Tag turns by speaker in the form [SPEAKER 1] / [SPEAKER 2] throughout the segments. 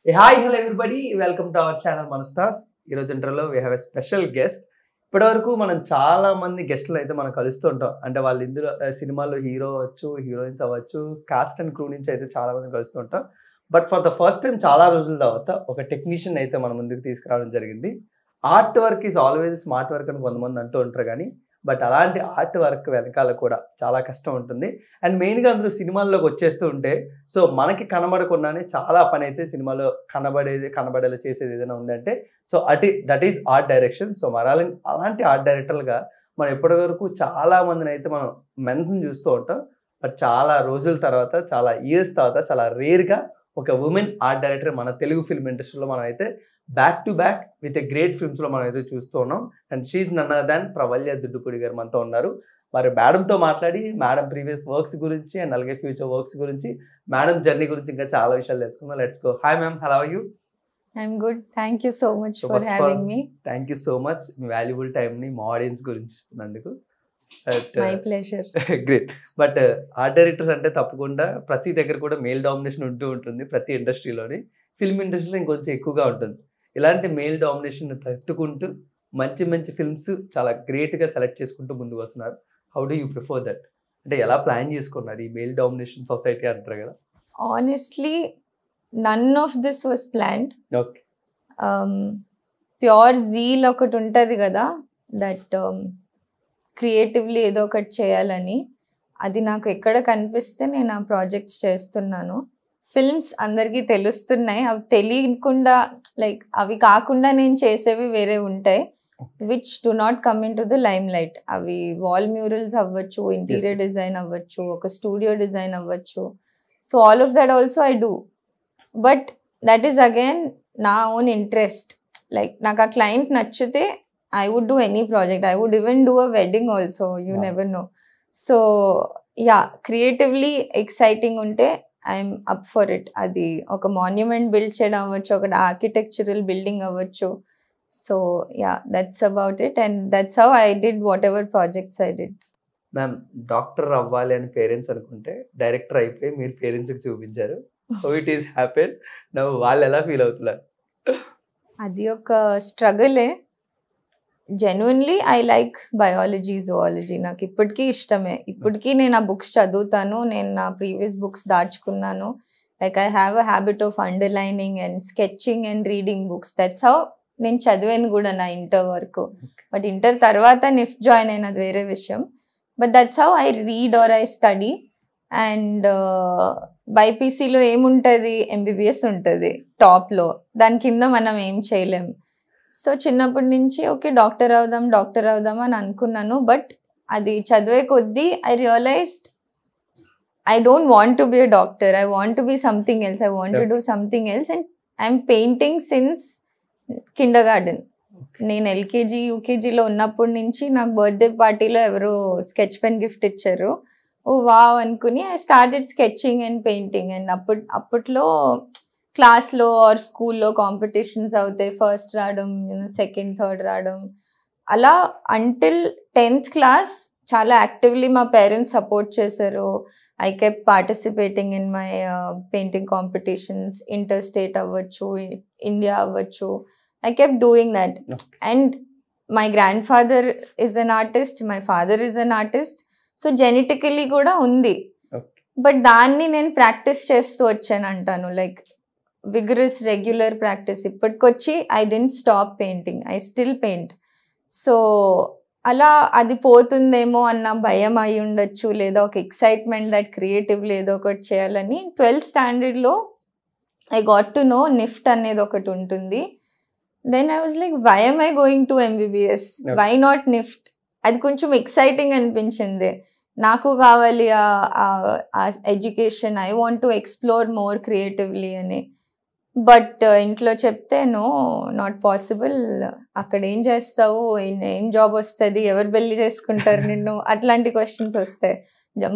[SPEAKER 1] Hi, hello everybody. Welcome to our channel Manstars. ఈ రోజు ఇంటర్వ్యూలో we have a special guest. ఇప్పటివరకు మనం చాలా మంది గెస్టులు అయితే మనం కలుస్తూ ఉంటాం. అంటే వాళ్ళు ఇందులో సినిమాలో హీరో అవ్వచ్చు, హీరోయిన్స్ అవ్వచ్చు, కాస్ట్ అండ్ క్రూ నుంచి అయితే చాలా మంది కలుస్తూ ఉంటాం. But for the first time చాలా రోజుల తర్వాత ఒక టెక్నీషియన్ అయితే మన ముందుకు తీసుకురావడం జరిగింది. Art work is always smart work అని కొంతమంది అంటూ ఉంటారు కానీ బట్ అలాంటి ఆర్ట్ వర్క్ వెనకాల కూడా చాలా కష్టం ఉంటుంది. అండ్ మెయిన్గా అందరూ సినిమాల్లోకి వచ్చేస్తూ ఉంటే సో మనకి కనబడకుండానే చాలా పని అయితే సినిమాలో కనబడేలా చేసేది ఏదైనా ఉందంటే so that is art direction. So అలాంటి ఆర్ట్ డైరెక్టర్లుగా మనం ఇప్పటి వరకు చాలా మందిని అయితే మనం మెన్స్ని చూస్తూ ఉంటాం. బట్ చాలా రోజుల తర్వాత, చాలా ఇయర్స్ తర్వాత, చాలా రేర్గా ఒక ఉమెన్ ఆర్ట్ డైరెక్టర్ మన తెలుగు ఫిల్మ్ ఇండస్ట్రీలో మనం అయితే back to back with a great ఫిల్మ్స్లో మనం అయితే చూస్తూ ఉన్నాం. And she none other than Pravalya Duddupudi garu మనతో ఉన్నారు. మరి మేడంతో మాట్లాడి మేడం ప్రీవియస్ వర్క్స్ గురించి అండ్ అలాగే ఫ్యూచర్ వర్క్స్ గురించి, మేడం జర్నీ గురించి ఇంకా చాలా విషయాలు తెలుసుకుందాం. Let's go. Hi ma'am, how are you?
[SPEAKER 2] I'm good. Thank you so much for having me.
[SPEAKER 1] Thank you so much మీ వాల్యుబుల్ టైంని మా ఆడియన్స్ గురించి ఇస్తున్నందుకు.
[SPEAKER 2] My pleasure.
[SPEAKER 1] Great. But art director అంటే తప్పకుండా ప్రతి దగ్గర కూడా మేల్ డామినేషన్ ఉంటూ ఉంటుంది. ప్రతి ఇండస్ట్రీలోని, ఫిల్మ్ ఇండస్ట్రీలో ఇంకొంచెం ఎక్కువగా ఉంటుంది. ఇలాంటి మేల్ డామినేషన్ తట్టుకుంటూ మంచి మంచి ఫిల్మ్స్ చాలా గ్రేట్గా సెలెక్ట్ చేసుకుంటూ ముందుకు వస్తున్నారు. How do you prefer that? అంటే ఎలా ప్లాన్ చేసుకున్నారు ఈ మెయిల్ డామినేషన్ సొసైటీ అంటారు కదా?
[SPEAKER 2] Honestly, none of this was planned.
[SPEAKER 1] Okay.
[SPEAKER 2] Pure zeal ఒకటి ఉంటుంది కదా, దట్ క్రియేటివ్లీ ఏదో ఒకటి చేయాలని. అది నాకు ఎక్కడ కనిపిస్తే నేను ఆ ప్రాజెక్ట్స్ చేస్తున్నాను. ఫిల్మ్స్ అందరికీ తెలుస్తున్నాయి, అవి తెలియకుండా లైక్ అవి కాకుండా నేను చేసేవి వేరే ఉంటాయి which do not come in to the lime light. అవి వాల్ మ్యూరల్స్ అవ్వచ్చు, ఇంటీరియర్ డిజైన్ అవ్వచ్చు, ఒక స్టూడియో డిజైన్ అవ్వచ్చు. So all of that also I do, but that is again నా ఓన్ ఇంట్రెస్ట్. లైక్ నాకు ఆ క్లయింట్ నచ్చితే I would do any project. I would even do a wedding also. You never know. So yeah, creatively exciting unte I'm up for it. Adi oka monument build cheyadam avvachu, oka architectural building avvachu. So yeah, that's about it, and that's how I did whatever projects I did.
[SPEAKER 1] Ma'am, doctor అవ్వాలి అని parents అనుకుంటే director అయిపోయి మీరు పేరెంట్స్కి చూపించారు. How it is happen now? వాళ్ళు ఎలా feel అవుతున్నారు?
[SPEAKER 2] అది ఒక స్ట్రగులే. Genuinely I like biology, zoology. నాకు ఇప్పటికీ ఇష్టమే. ఇప్పటికీ నేను ఆ బుక్స్ చదువుతాను. నేను నా ప్రీవియస్ బుక్స్ దాచుకున్నాను. Like I have a habit of underlining and sketching and reading books. That's how నేను చదివాను కూడా నా ఇంటర్ వరకు. బట్ ఇంటర్ తర్వాత నిఫ్ట్ జాయిన్ అయినది వేరే విషయం. But that's how I read or I study. And బైపీసీలో ఏముంటుంది? ఎంబీబీఎస్ ఉంటుంది టాప్లో. దాని కింద మనం ఏం చేయలేం. సో చిన్నప్పటి నుంచి ఓకే డాక్టర్ అవుదాం అని అనుకున్నాను. బట్ అది చదివే కొద్దీ I realised I don't want to be a doctor. I want to be something else. I want to do something else. And I'm painting since kindergarten. నేను LKG యూకేజీలో ఉన్నప్పటి నుంచి నాకు బర్త్డే పార్టీలో ఎవరో స్కెచ్ పెన్ గిఫ్ట్ ఇచ్చారు. ఓ wow అనుకుని I started sketching and painting. And అప్పట్లో క్లాస్లో ఆర్ స్కూల్లో కాంపిటీషన్స్ అవుతాయి. ఫస్ట్ రావడం, సెకండ్, థర్డ్ రావడం. అలా అంటిల్ 10th క్లాస్ చాలా యాక్టివ్లీ మా పేరెంట్స్ సపోర్ట్ చేశారు. I kept participating in my painting competitions. Inter state అవ్వచ్చు, ఇండియా అవ్వచ్చు. I kept doing that. And my grand father is an artist, my father is an artist. So genetically కూడా ఉంది. But దాన్ని నేను practice చేస్తూ వచ్చాను అంటాను. Like vigorous regular practice. ఇప్పటికొచ్చి I didn't stop painting. I still paint. So అలా అది పోతుందేమో అన్న భయం అయి ఉండొచ్చు, లేదా ఒక ఎక్సైట్మెంట్ దట్ క్రియేటివ్లీ ఏదో ఒకటి చేయాలని. 12th స్టాండర్డ్లో I got to know NIFT అనేది ఒకటి ఉంటుంది. Then I was like why am I going to MBBS? Why not NIFT? అది కొంచెం ఎక్సైటింగ్ అనిపించింది. నాకు కావాలి ఆ education. I want to explore more creatively అని. బట్ ఇంట్లో చెప్తే నో, నాట్ పాసిబుల్. అక్కడ ఏం చేస్తావు? ఏం జాబ్ వస్తుంది? ఎవరు పెళ్లి చేసుకుంటారు నిన్ను? అట్లాంటి క్వశ్చన్స్ వస్తాయి.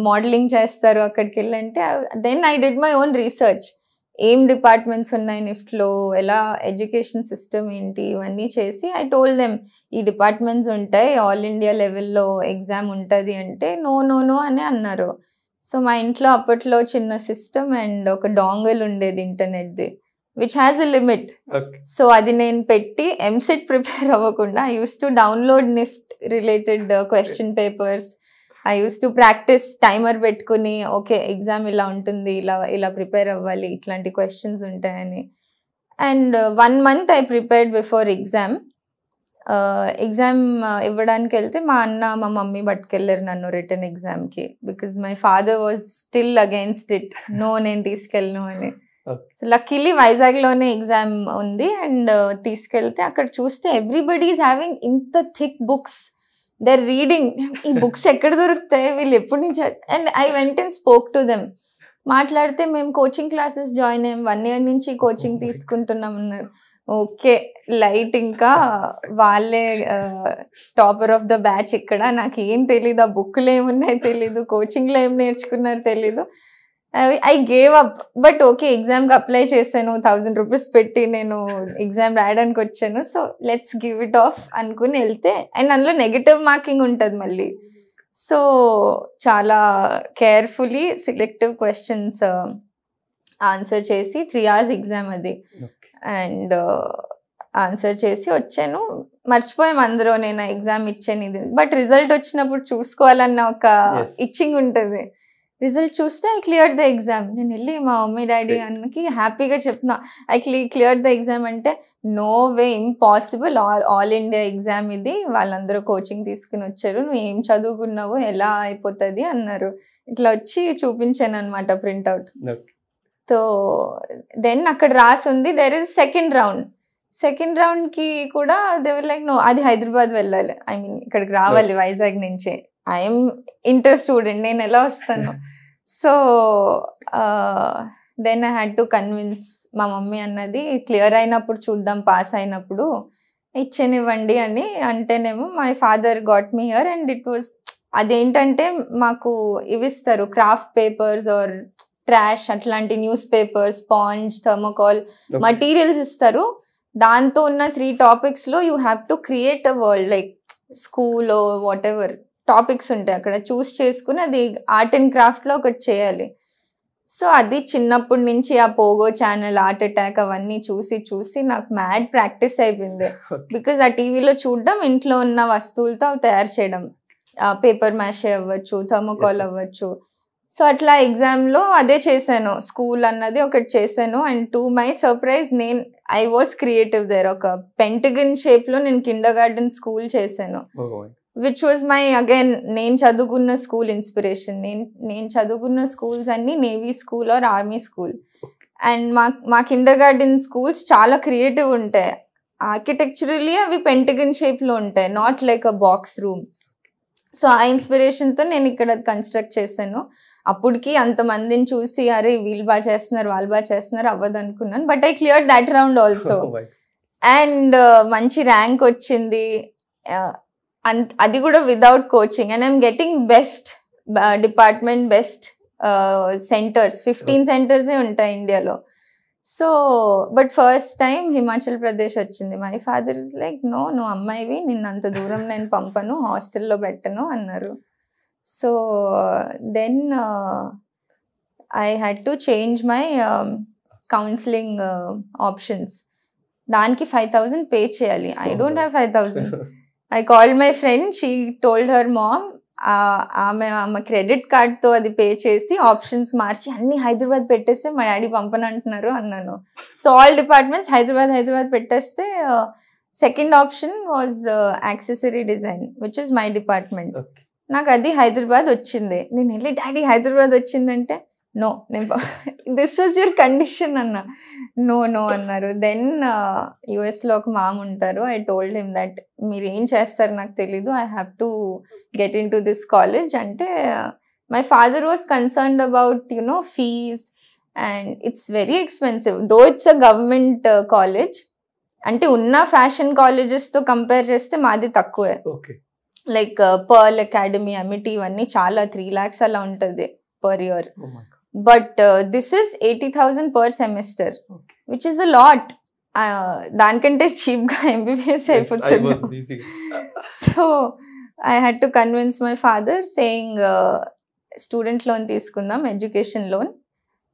[SPEAKER 2] మోడలింగ్ చేస్తారు అక్కడికి వెళ్ళంటే. Then I did my own research. ఏం డిపార్ట్మెంట్స్ ఉన్నాయి నిఫ్ట్లో, ఎలా ఎడ్యుకేషన్ సిస్టమ్ ఏంటి, ఇవన్నీ చేసి ఐ టోల్డ్ దెమ్ ఈ డిపార్ట్మెంట్స్ ఉంటాయి, ఆల్ ఇండియా లెవెల్లో ఎగ్జామ్ ఉంటుంది అంటే నో అని అన్నారు. సో మా ఇంట్లో అప్పట్లో చిన్న సిస్టమ్ అండ్ ఒక డాంగల్ ఉండేది ఇంటర్నెట్ది. Which has a limit. So అది నేను పెట్టి ఎంసెట్ ప్రిపేర్ అవ్వకుండా I use to download NIFT related question papers. I use to practice timer పెట్టుకుని ఓకే ఎగ్జామ్ ఇలా ఉంటుంది, ఇలా ప్రిపేర్ అవ్వాలి, ఇట్లాంటి క్వశ్చన్స్ ఉంటాయని. And 1 month I prepared before exam. Exam ఇవ్వడానికి వెళ్తే మా అన్న మా మమ్మీ పట్టుకెళ్ళారు నన్ను రిటర్న్ ఎగ్జామ్కి. Because my father was still against it, no నేను తీసుకెళ్ళను అని. సో లక్కీలీ వైజాగ్లోనే ఎగ్జామ్ ఉంది. అండ్ తీసుకెళ్తే అక్కడ చూస్తే ఎవ్రీబడి ఈజ్ హ్యావింగ్ ఇంత thick books, they are reading. ఈ బుక్స్ ఎక్కడ దొరుకుతాయి, వీళ్ళు ఎప్పటి నుంచి? And I went and spoke to them. మాట్లాడితే మేము కోచింగ్ క్లాసెస్ జాయిన్ అయ్యాం, 1 year నుంచి కోచింగ్ తీసుకుంటున్నాం అన్నారు. ఓకే లైట్, ఇంకా వాళ్ళే టాపర్ ఆఫ్ ద బ్యాచ్ ఇక్కడ. నాకు ఏం తెలీదు, ఆ బుక్లు ఏమున్నాయో తెలీదు, కోచింగ్లో ఏం నేర్చుకున్నారో తెలీదు. I gave up. But okay ఎగ్జామ్కి అప్లై చేశాను, 1000 rupees పెట్టి నేను ఎగ్జామ్ రాయడానికి వచ్చాను. So let's give it of అనుకుని వెళ్తే, అండ్ అందులో నెగటివ్ మార్కింగ్ ఉంటుంది మళ్ళీ. సో చాలా కేర్ఫుల్లీ సెలెక్టివ్ క్వశ్చన్స్ ఆన్సర్ చేసి 3 hours ఎగ్జామ్ అది. అండ్ ఆన్సర్ చేసి వచ్చాను. మర్చిపోయాం అందరూ నేను ఎగ్జామ్ ఇచ్చాను ఇది. బట్ రిజల్ట్ వచ్చినప్పుడు చూసుకోవాలన్న ఒక ఇచ్చింగ్ ఉంటుంది. రిజల్ట్ చూస్తే ఐ క్లియర్ ద ఎగ్జామ్. నేను వెళ్ళి మా మమ్మీ డాడీ అన్నకి హ్యాపీగా చెప్తున్నా ఐ క్లియర్ ద ఎగ్జామ్ అంటే, no way, impossible, all India exam ఇది, వాళ్ళందరూ కోచింగ్ తీసుకుని వచ్చారు, నువ్వు ఏం చదువుకున్నావో ఎలా అయిపోతుంది అన్నారు. ఇట్లా వచ్చి చూపించాను అనమాట ప్రింట్అవుట్. సో దెన్ అక్కడ రాసి ఉంది దెర్ ఇస్ సెకండ్ రౌండ్కి కూడా దేవర్ లైక్ నో, అది హైదరాబాద్ వెళ్ళాలి, ఐ మీన్ ఇక్కడికి రావాలి వైజాగ్ నుంచే. ఐఎమ్ ఇంటర్ స్టూడెంట్, నేను ఎలా వస్తాను? So then I had to convince మా మమ్మీ అన్నది, క్లియర్ అయినప్పుడు చూద్దాం, పాస్ అయినప్పుడు ఇచ్చేనివ్వండి అని అంటేనేమో my father got me here. And it was, అదేంటంటే మాకు ఇవి ఇస్తారు, క్రాఫ్ట్ పేపర్స్ ఆర్ ట్రాష్ అట్లాంటి news paper, sponge, thermocol materials ఇస్తారు. దాంతో ఉన్న 3 topicsలో you have to create a world, like school whatever topics ఉంటాయి అక్కడ చూస్ చేసుకుని అది ఆర్ట్ అండ్ క్రాఫ్ట్లో ఒకటి చేయాలి. సో అది చిన్నప్పటి నుంచి ఆ పోగో ఛానల్, ఆర్ట్ అటాక్ అవన్నీ చూసి నాకు మ్యాడ్ ప్రాక్టీస్ అయిపోయింది. బికాజ్ ఆ టీవీలో చూడడం, ఇంట్లో ఉన్న వస్తువులతో అవి తయారు చేయడం, పేపర్ మ్యాషే అవ్వచ్చు, థర్మోకాల్ అవ్వచ్చు. సో అట్లా ఎగ్జామ్లో అదే చేశాను, స్కూల్ అన్నది ఒకటి చేశాను. And to my surprise I was creative there. ఒక పెంటగన్ షేప్లో నేను కిండర్గార్టెన్ స్కూల్ చేశాను, విచ్ వాజ్ మై అగైన్ నేను చదువుకున్న స్కూల్ ఇన్స్పిరేషన్. నేను చదువుకున్న స్కూల్స్ అన్నీ navy school or army school. And మా కిండర్గార్టెన్ స్కూల్స్ చాలా క్రియేటివ్ ఉంటాయి, ఆర్కిటెక్చరల్లీ అవి పెంటగన్ షేప్లో ఉంటాయి, not like a box room. So ఆ ఇన్స్పిరేషన్తో నేను ఇక్కడ కన్స్ట్రక్ట్ చేశాను. అప్పటికి అంతమందిని చూసి అరే వీళ్ళు బాగా చేస్తున్నారు, వాళ్ళు బాగా చేస్తున్నారు అవ్వదు అనుకున్నాను. But I clear that round also. And మంచి ర్యాంక్ వచ్చింది, అది కూడా without coaching. And I'm getting best department, best centres, 15 centers ఉంటాయి ఇండియాలో. So but first time Himachal Pradesh వచ్చింది. My father is like no, నువ్వు అమ్మాయివి, నిన్ను అంత దూరం నేను పంపను, హాస్టల్లో పెట్టను అన్నారు. So then I had to change my counselling options. దానికి 5,000 పే చేయాలి. I don't have 5,000. I called my friend, she told her mom, ఆమె క్రెడిట్ కార్డ్తో అది పే చేసి ఆప్షన్స్ మార్చి అన్ని హైదరాబాద్ పెట్టేస్తే మా డాడీ పంపనంటున్నారు అన్నాను. సో ఆల్ డిపార్ట్మెంట్స్ హైదరాబాద్ పెట్టేస్తే second option was accessory design, which is my department. నాకు అది హైదరాబాద్ వచ్చింది. నేను వెళ్ళి డాడీ హైదరాబాద్ వచ్చిందంటే నో, నేను దిస్ వాజ్ యువర్ కండిషన్ అన్న. నో అన్నారు. దెన్ యుఎస్లో ఒక మామ్ ఉంటారు, ఐ టోల్డ్ హిమ్ దట్ మీరు ఏం చేస్తారు నాకు తెలీదు, I have to get in to this college అంటే my father was concerned about fees and it's very expensive. Though it's a government college, అంటే ఉన్న ఫ్యాషన్ కాలేజెస్తో కంపేర్ చేస్తే మాది తక్కువే. లైక్ పర్ల్ అకాడమీ, అమిటీ ఇవన్నీ చాలా 3 lakhs అలా ఉంటుంది per year. But this is 80,000 per semester, which is a lot. దానికంటే చీప్గా ఎంబీబీఎస్ అయిపోతుంది. So I had to convince my father saying student loan తీసుకుందాం, education loan,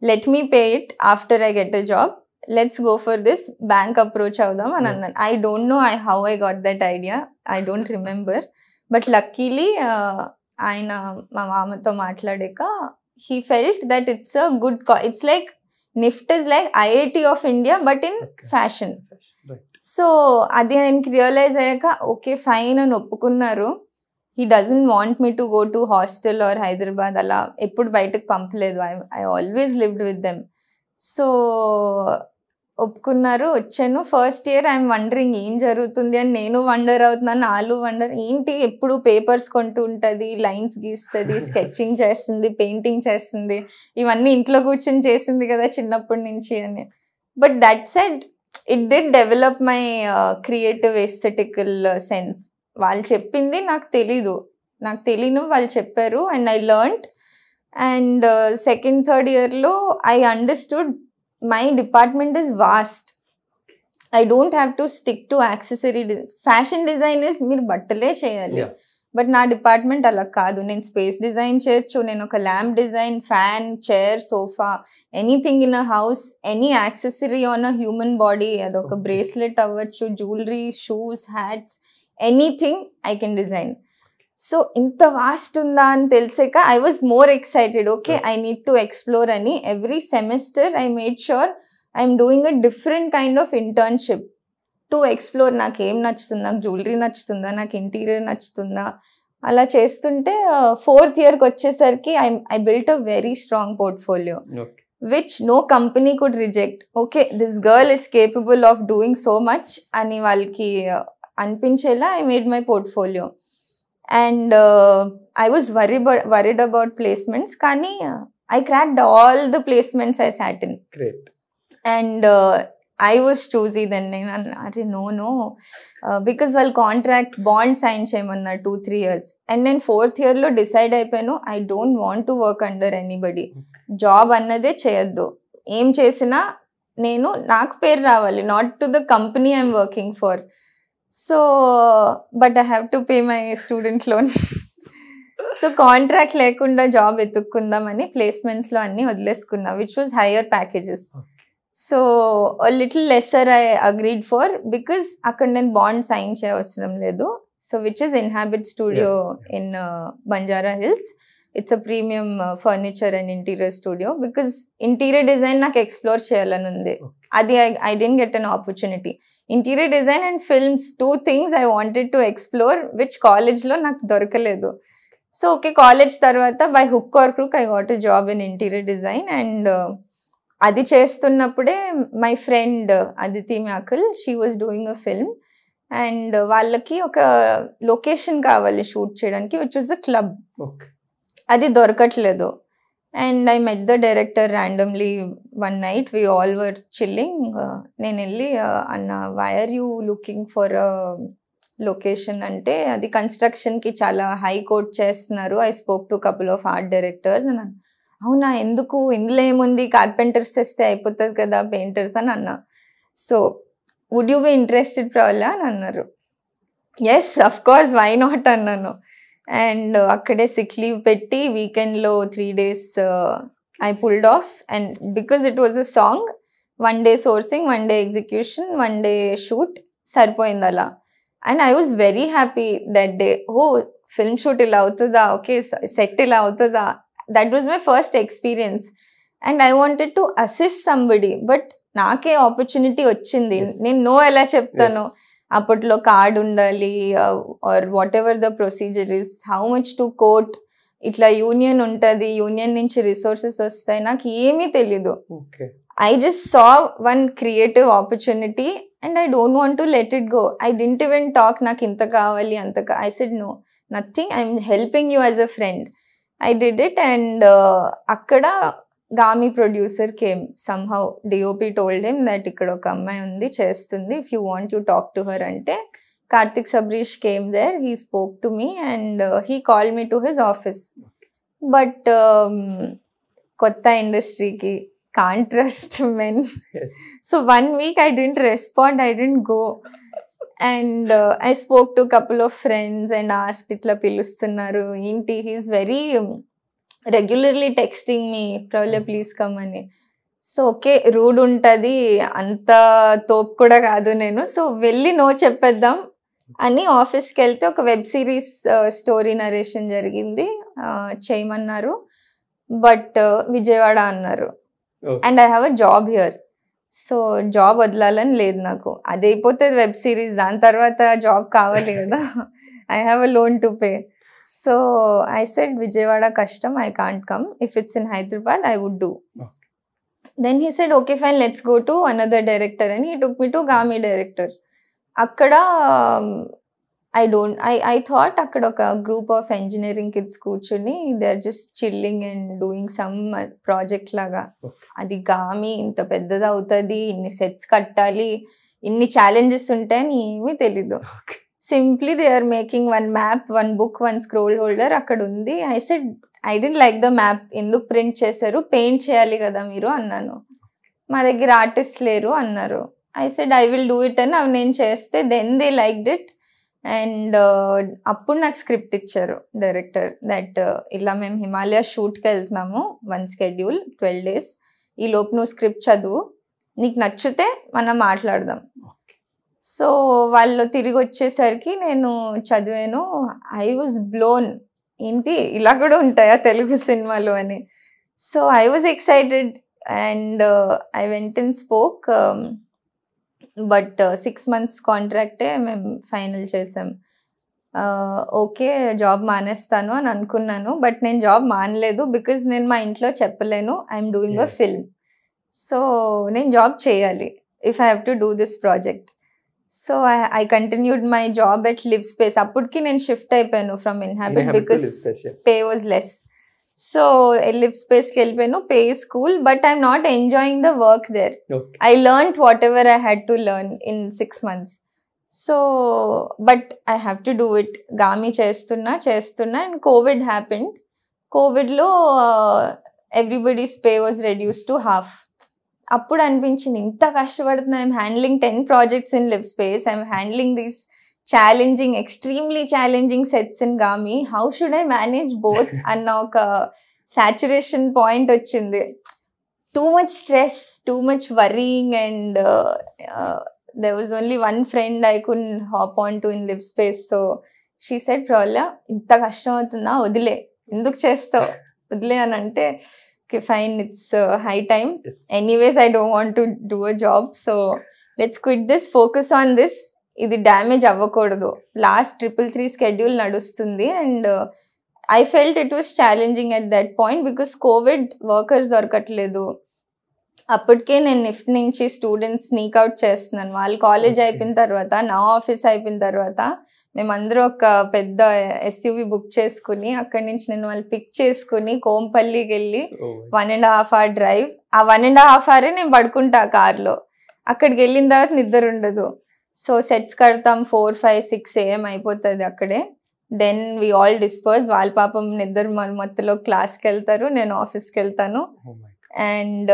[SPEAKER 2] let me pay it after I get a job. Let's go for this, bank approach అవుదాం అని అన్నాను. I don't know how I got that idea, I don't remember. But luckily ఆయన మా మామతో మాట్లాడాక he felt that it's a good it's like NIFT is like IIT of India but in fashion. So అది ఆయనకి realise అయ్యాక okay fine అని ఒప్పుకున్నారు. he doesn't want me to go to hostel or Hyderabad, అలా ఎప్పుడు బయటకు పంపలేదు. I always lived with them. So ఒప్పుకున్నారు, వచ్చాను. ఫస్ట్ ఇయర్ ఐఎమ్ వండరింగ్ ఏం జరుగుతుంది అని నేను వండర్ అవుతున్నాను, వాళ్ళు వండర్ ఏంటి ఎప్పుడు పేపర్స్ కొంటూ ఉంటుంది, లైన్స్ గీస్తుంది, స్కెచింగ్ చేస్తుంది, పెయింటింగ్ చేస్తుంది, ఇవన్నీ ఇంట్లో కూర్చొని చేసింది కదా చిన్నప్పటి నుంచి అని. But that said it did develop my creative aesthetical sense. వాళ్ళు చెప్పింది నాకు తెలీదు, నాకు తెలియను వాళ్ళు చెప్పారు and I learned. And second third ఇయర్లో I understood my department is vast. I don't have to stick to accessory fashion design is meer battale cheyali, but na department ala kaadu. Nen space design cheyochu, nen oka lamp design, fan, chair, sofa, anything in a house, any accessory on a human body, adoka bracelet avvachu, jewelry, shoes, hats, anything I can design. So ఇంత vast ఉందా అని తెలిసాక I was more excited. Okay I need to explore అని every semester I made sure I'm doing a different kind of internship to explore. నాకు ఏం నచ్చుతుంది, నాకు jewellery నచ్చుతుందా, నాకు ఇంటీరియర్ నచ్చుతుందా, అలా చేస్తుంటే ఫోర్త్ ఇయర్కి వచ్చేసరికి I built a very strong portfolio which no company could reject. Okay this girl is capable of doing so much అని వాళ్ళకి అనిపించేలా I made my portfolio. And I was worried about placements, kani I cracked all the placements I sat in.
[SPEAKER 1] Great.
[SPEAKER 2] And I was choosy then. No, because while contract bond sign cheyamanna 2-3 years, and then fourth year lo decide ayipayanu I don't want to work under anybody. Job annade cheyaddu, em chesina nenu naaku per ravali, not to the company I'm working for. So but I have to pay my student loan. So contract లేకుండా job ఎత్తుక్కుందామని ప్లేస్మెంట్స్లో అన్నీ వదిలేసుకున్నా, which was higher packages. So little lesser I agreed for, because అక్కడ నేను bond sign చేయవసరం లేదు. So which is inhabit studio in Banjara Hills. It's a premium furniture and interior studio. Because interior design నాకు ఎక్స్ప్లోర్ చేయాలని ఉంది, అది I didn't get an opportunity. Interior design and films, 2 things I wanted to explore, which కాలేజ్లో నాకు దొరకలేదు. So okay college తర్వాత by hook or crook I got a job in interior design. And అది చేస్తున్నప్పుడే my friend Aditi మ్యాకుల్, she was doing a film and వాళ్ళకి ఒక location కావాలి షూట్ చేయడానికి, విచ్ వాజ్ అ క్లబ్. అది దొరకట్లేదు. And I met the director randomly one night. We all were chilling. నేను వెళ్ళి అన్న why are you looking for a location అంటే అది కన్స్ట్రక్షన్కి చాలా హై కోట్ చేస్తున్నారు. I spoke to couple of art directors అని అన్న. అవునా ఎందుకు, ఇందులో ఏముంది, కార్పెంటర్స్ తెస్తే అయిపోతుంది కదా, పెయింటర్స్ అని అన్న. So would you be interested Pravalla అని అన్నారు. Yes of course why not అన్నాను. అండ్ అక్కడే సిక్ లీవ్ పెట్టి వీకెండ్లో 3 days I pulled off. And because it was a song, 1 day sourcing, 1 day execution, 1 day shoot సరిపోయింది అలా. And I was very happy that day. Oh film shoot ఇలా అవుతుందా, okay set ఇలా అవుతుందా. That was my first experience. And I wanted to assist somebody, but నాకే opportunity వచ్చింది. నేను no ఎలా చెప్తాను. అప్పట్లో కార్డ్ ఉండాలి or whatever the procedure is, how much to quote, ఇట్లా యూనియన్ ఉంటుంది, యూనియన్ నుంచి రిసోర్సెస్ వస్తాయి, నాకు ఏమీ తెలీదు. I just saw one creative opportunity and I don't want to let it go. I didn't even talk నాకు ఇంత కావాలి అంత. I said no, nothing, I'm helping you as a friend. I did it. And అక్కడ Gaami producer came somehow. DOP told him that ఇక్కడ ఒక అమ్మాయి ఉంది చేస్తుంది, if you want you talk to her అంటే. Karthik Sabareesh came there, he spoke to me and he called me to his office. But కొత్త ఇండస్ట్రీకి can't trust men. So 1 week I didn't respond, I didn't go. And I spoke to a couple of friends and asked itla pilustunaru enti. He's very regularly texting me, Pravalla please come ani. So okay rude ఉంటుంది, అంత తోపు కూడా కాదు నేను. So వెళ్ళి no చెప్పేద్దాం అని ఆఫీస్కి వెళ్తే ఒక వెబ్ సిరీస్ స్టోరీ నరేషన్ జరిగింది, చేయమన్నారు. బట్ విజయవాడ అన్నారు. And I have a job here. So job వదలాలని లేదు నాకు. అది అయిపోతుంది వెబ్ సిరీస్, దాని తర్వాత జాబ్ కావాలి కదా. I have a loan to pay. So I said Vijayawada కష్టం, I can't come. If it's in Hyderabad I would do. Then he said, okay, fine, let's go to another director. And he took me to Gami director. Akkada, I thought akkada oka group of engineering kids కూర్చొని they're just chilling and doing some project laga. అది Gami ఇంత పెద్దది అవుతుంది, ఇన్ని sets కట్టాలి, ఇన్ని challenges ఉంటాయని ఏమీ తెలీదు. Simply they are making one map, one book, one scroll holder అక్కడ ఉంది. I said I didn't like the map, ఎందుకు ప్రింట్ చేశారు, పెయింట్ చేయాలి కదా మీరు అన్నాను. మా దగ్గర ఆర్టిస్ట్ లేరు అన్నారు. I said I will do it అని అవి నేను చేస్తే then they liked it. And అప్పుడు నాకు స్క్రిప్ట్ ఇచ్చారు డైరెక్టర్, దట్ ఇలా మేము హిమాలయ షూట్కి వెళ్తున్నాము, వన్ స్కెడ్యూల్ 12 days, ఈ లోపు నువ్వు స్క్రిప్ట్ చదువు, నీకు నచ్చితే మనం మాట్లాడదాం. సో వాళ్ళు తిరిగి వచ్చేసరికి నేను చదివాను. ఐ వాజ్ బ్లోన్, ఏంటి ఇలా కూడా ఉంటాయా తెలుగు సినిమాలు అని. So I was excited and I went and spoke. But 6 months కాంట్రాక్టే మేము ఫైనల్ చేసాం. ఓకే జాబ్ మానేస్తాను అని అనుకున్నాను, బట్ నేను జాబ్ మానలేదు. బికాజ్ నేను మా ఇంట్లో చెప్పలేను I'm doing a film. So నేను జాబ్ చేయాలి if I have to do this project. So I continued my job at live space. అప్పటికి నేను షిఫ్ట్ అయిపోయాను from inhabit because pay was less. So live స్పేస్కి వెళ్ళిపోయాను. Pay is cool but I'm not enjoying the work there. I learned whatever I had to learn in 6 months. So but I have to do it. Gaami చేస్తున్నా and covid happened. కోవిడ్లో everybody's pay was reduce to half. అప్పుడు అనిపించింది ఇంత కష్టపడుతున్నా, I'm handling 10 projects in live space, I'm handling these challenging, extremely challenging sets in Gaami, how should I manage both అన్న ఒక saturation point వచ్చింది. Too much stress, too much worrying and there was only one friend I couldn't hop on to in live space. So she said, Pralya, ఇంత కష్టం అవుతుందా, వదిలే, ఎందుకు చేస్తావు, వదిలే అని అంటే okay fine, it's high time. Yes. Anyways I don't want to do a job, so let's quit this, focus on this. ఇది డ్యామేజ్ అవ్వకూడదు. లాస్ట్ 333 schedule నడుస్తుంది and I felt it was challenging at that point because Covid workers దొరకట్లేదు. అప్పటికే నేను NIFT నుంచి students sneak out చేస్తున్నాను. వాళ్ళు college అయిపోయిన తర్వాత, నా ఆఫీస్ అయిపోయిన తర్వాత మేమందరూ ఒక పెద్ద SUV బుక్ చేసుకుని అక్కడి నుంచి నేను వాళ్ళు పిక్ చేసుకుని కోంపల్లికి వెళ్ళి 1.5 hour డ్రైవ్. ఆ 1.5 hour నేను పడుకుంటా కార్లో. అక్కడికి వెళ్ళిన తర్వాత నిద్ర ఉండదు. సో సెట్స్ కడతాం 4, 5, 6 AM అయిపోతుంది అక్కడే. Then we all disperse. వాళ్ళ పాపం నిద్ర మత్తులో క్లాస్కి వెళ్తారు, నేను ఆఫీస్కి వెళ్తాను. And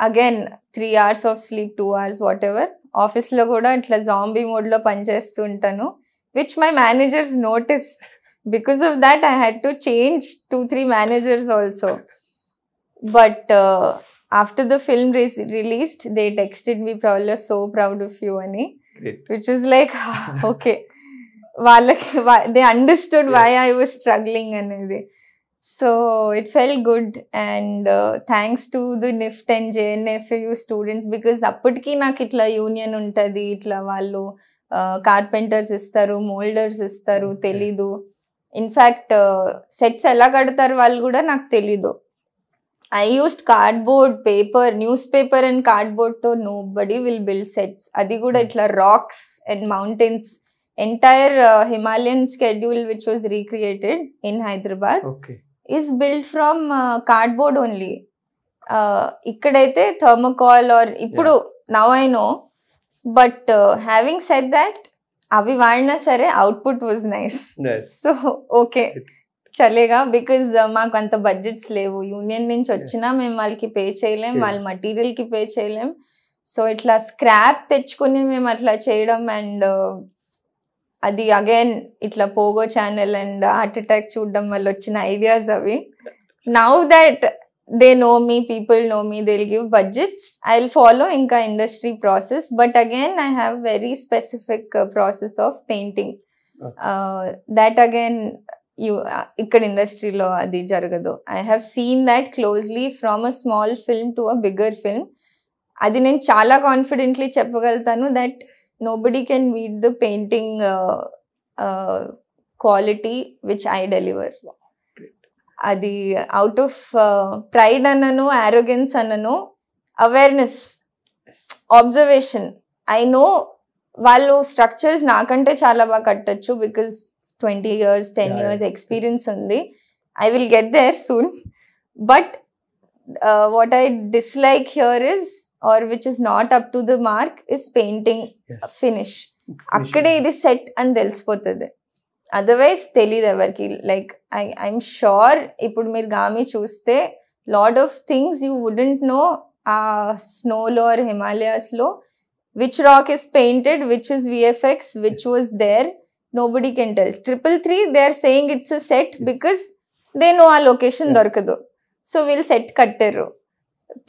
[SPEAKER 2] again 3 hours of sleep, 2 hours whatever. ఆఫీస్లో కూడా ఇట్లా జాంబీ మోడ్లో పనిచేస్తూ ఉంటాను, which my managers noticed. Because of that I had to change 2-3 managers also. But after the film released they texted me, Pralya, so proud of you అని, which was like okay, వాళ్ళకి they understood why I was struggling అనేది. So it felt good and thanks to the NIFT and JNFU students because అప్పటికి నాకు ఇట్లా union ఉంటుంది, ఇట్లా వాళ్ళు carpenters ఇస్తారు, మోల్డర్స్ ఇస్తారు, తెలీదు. ఇన్ఫ్యాక్ట్ సెట్స్ ఎలా కడతారు వాళ్ళు కూడా నాకు తెలీదు. I used cardboard, paper, newspaper and cardboard తో nobody will build sets. అది కూడా ఇట్లా rocks and mountains. Entire Himalayan schedule which was recreated in Hyderabad is built from cardboard only. ikkadaithe thermocol or ippudu now I know, but having said that avi vaadina sare output was nice. So okay చలేగా, because మాకు అంత budgets లేవు. Union నుంచి వచ్చినా మేము వాళ్ళకి pay చేయలేం, వాళ్ళ మటీరియల్కి పే చేయలేం. సో ఇట్లా స్క్రాప్ తెచ్చుకుని మేము అట్లా చేయడం అండ్ అది అగైన్ ఇట్లా Pogo channel and heart attack చూడడం వల్ల వచ్చిన ఐడియాస్ అవి. Now that they know me, people know me, they'll give budgets. I'll follow inka industry process, but again I have very specific process of painting. That again you ikkada industry lo adi jaragadu. I have seen that closely from a small film to a bigger film. Adi nen chala confidently చెప్పగలుగుతాను that nobody can meet the painting quality which I deliver. అది out of pride అన్నను, arrogance అన్నను, awareness, observation. I know వాళ్ళు structures నాకంటే చాలా బాగా కట్టచ్చు because 20 years 10 years experience ఉంది. I will get there soon. But what I dislike here is or which is not up to the mark is painting finish. అక్కడే ఇది set అని తెలిసిపోతుంది, అదర్వైజ్ తెలీదు ఎవరికి. లైక్ ఐఎమ్ షూర్ ఇప్పుడు మీరు గామి చూస్తే lot of things you wouldn't know ఆ స్నోలో ఆర్ హిమాలయాస్లో which rock is painted, which is VFX, which was there, nobody can tell. 333 they are saying it's a set because they know ఆ location దొరకదు. So వీళ్ళు set కట్టారు,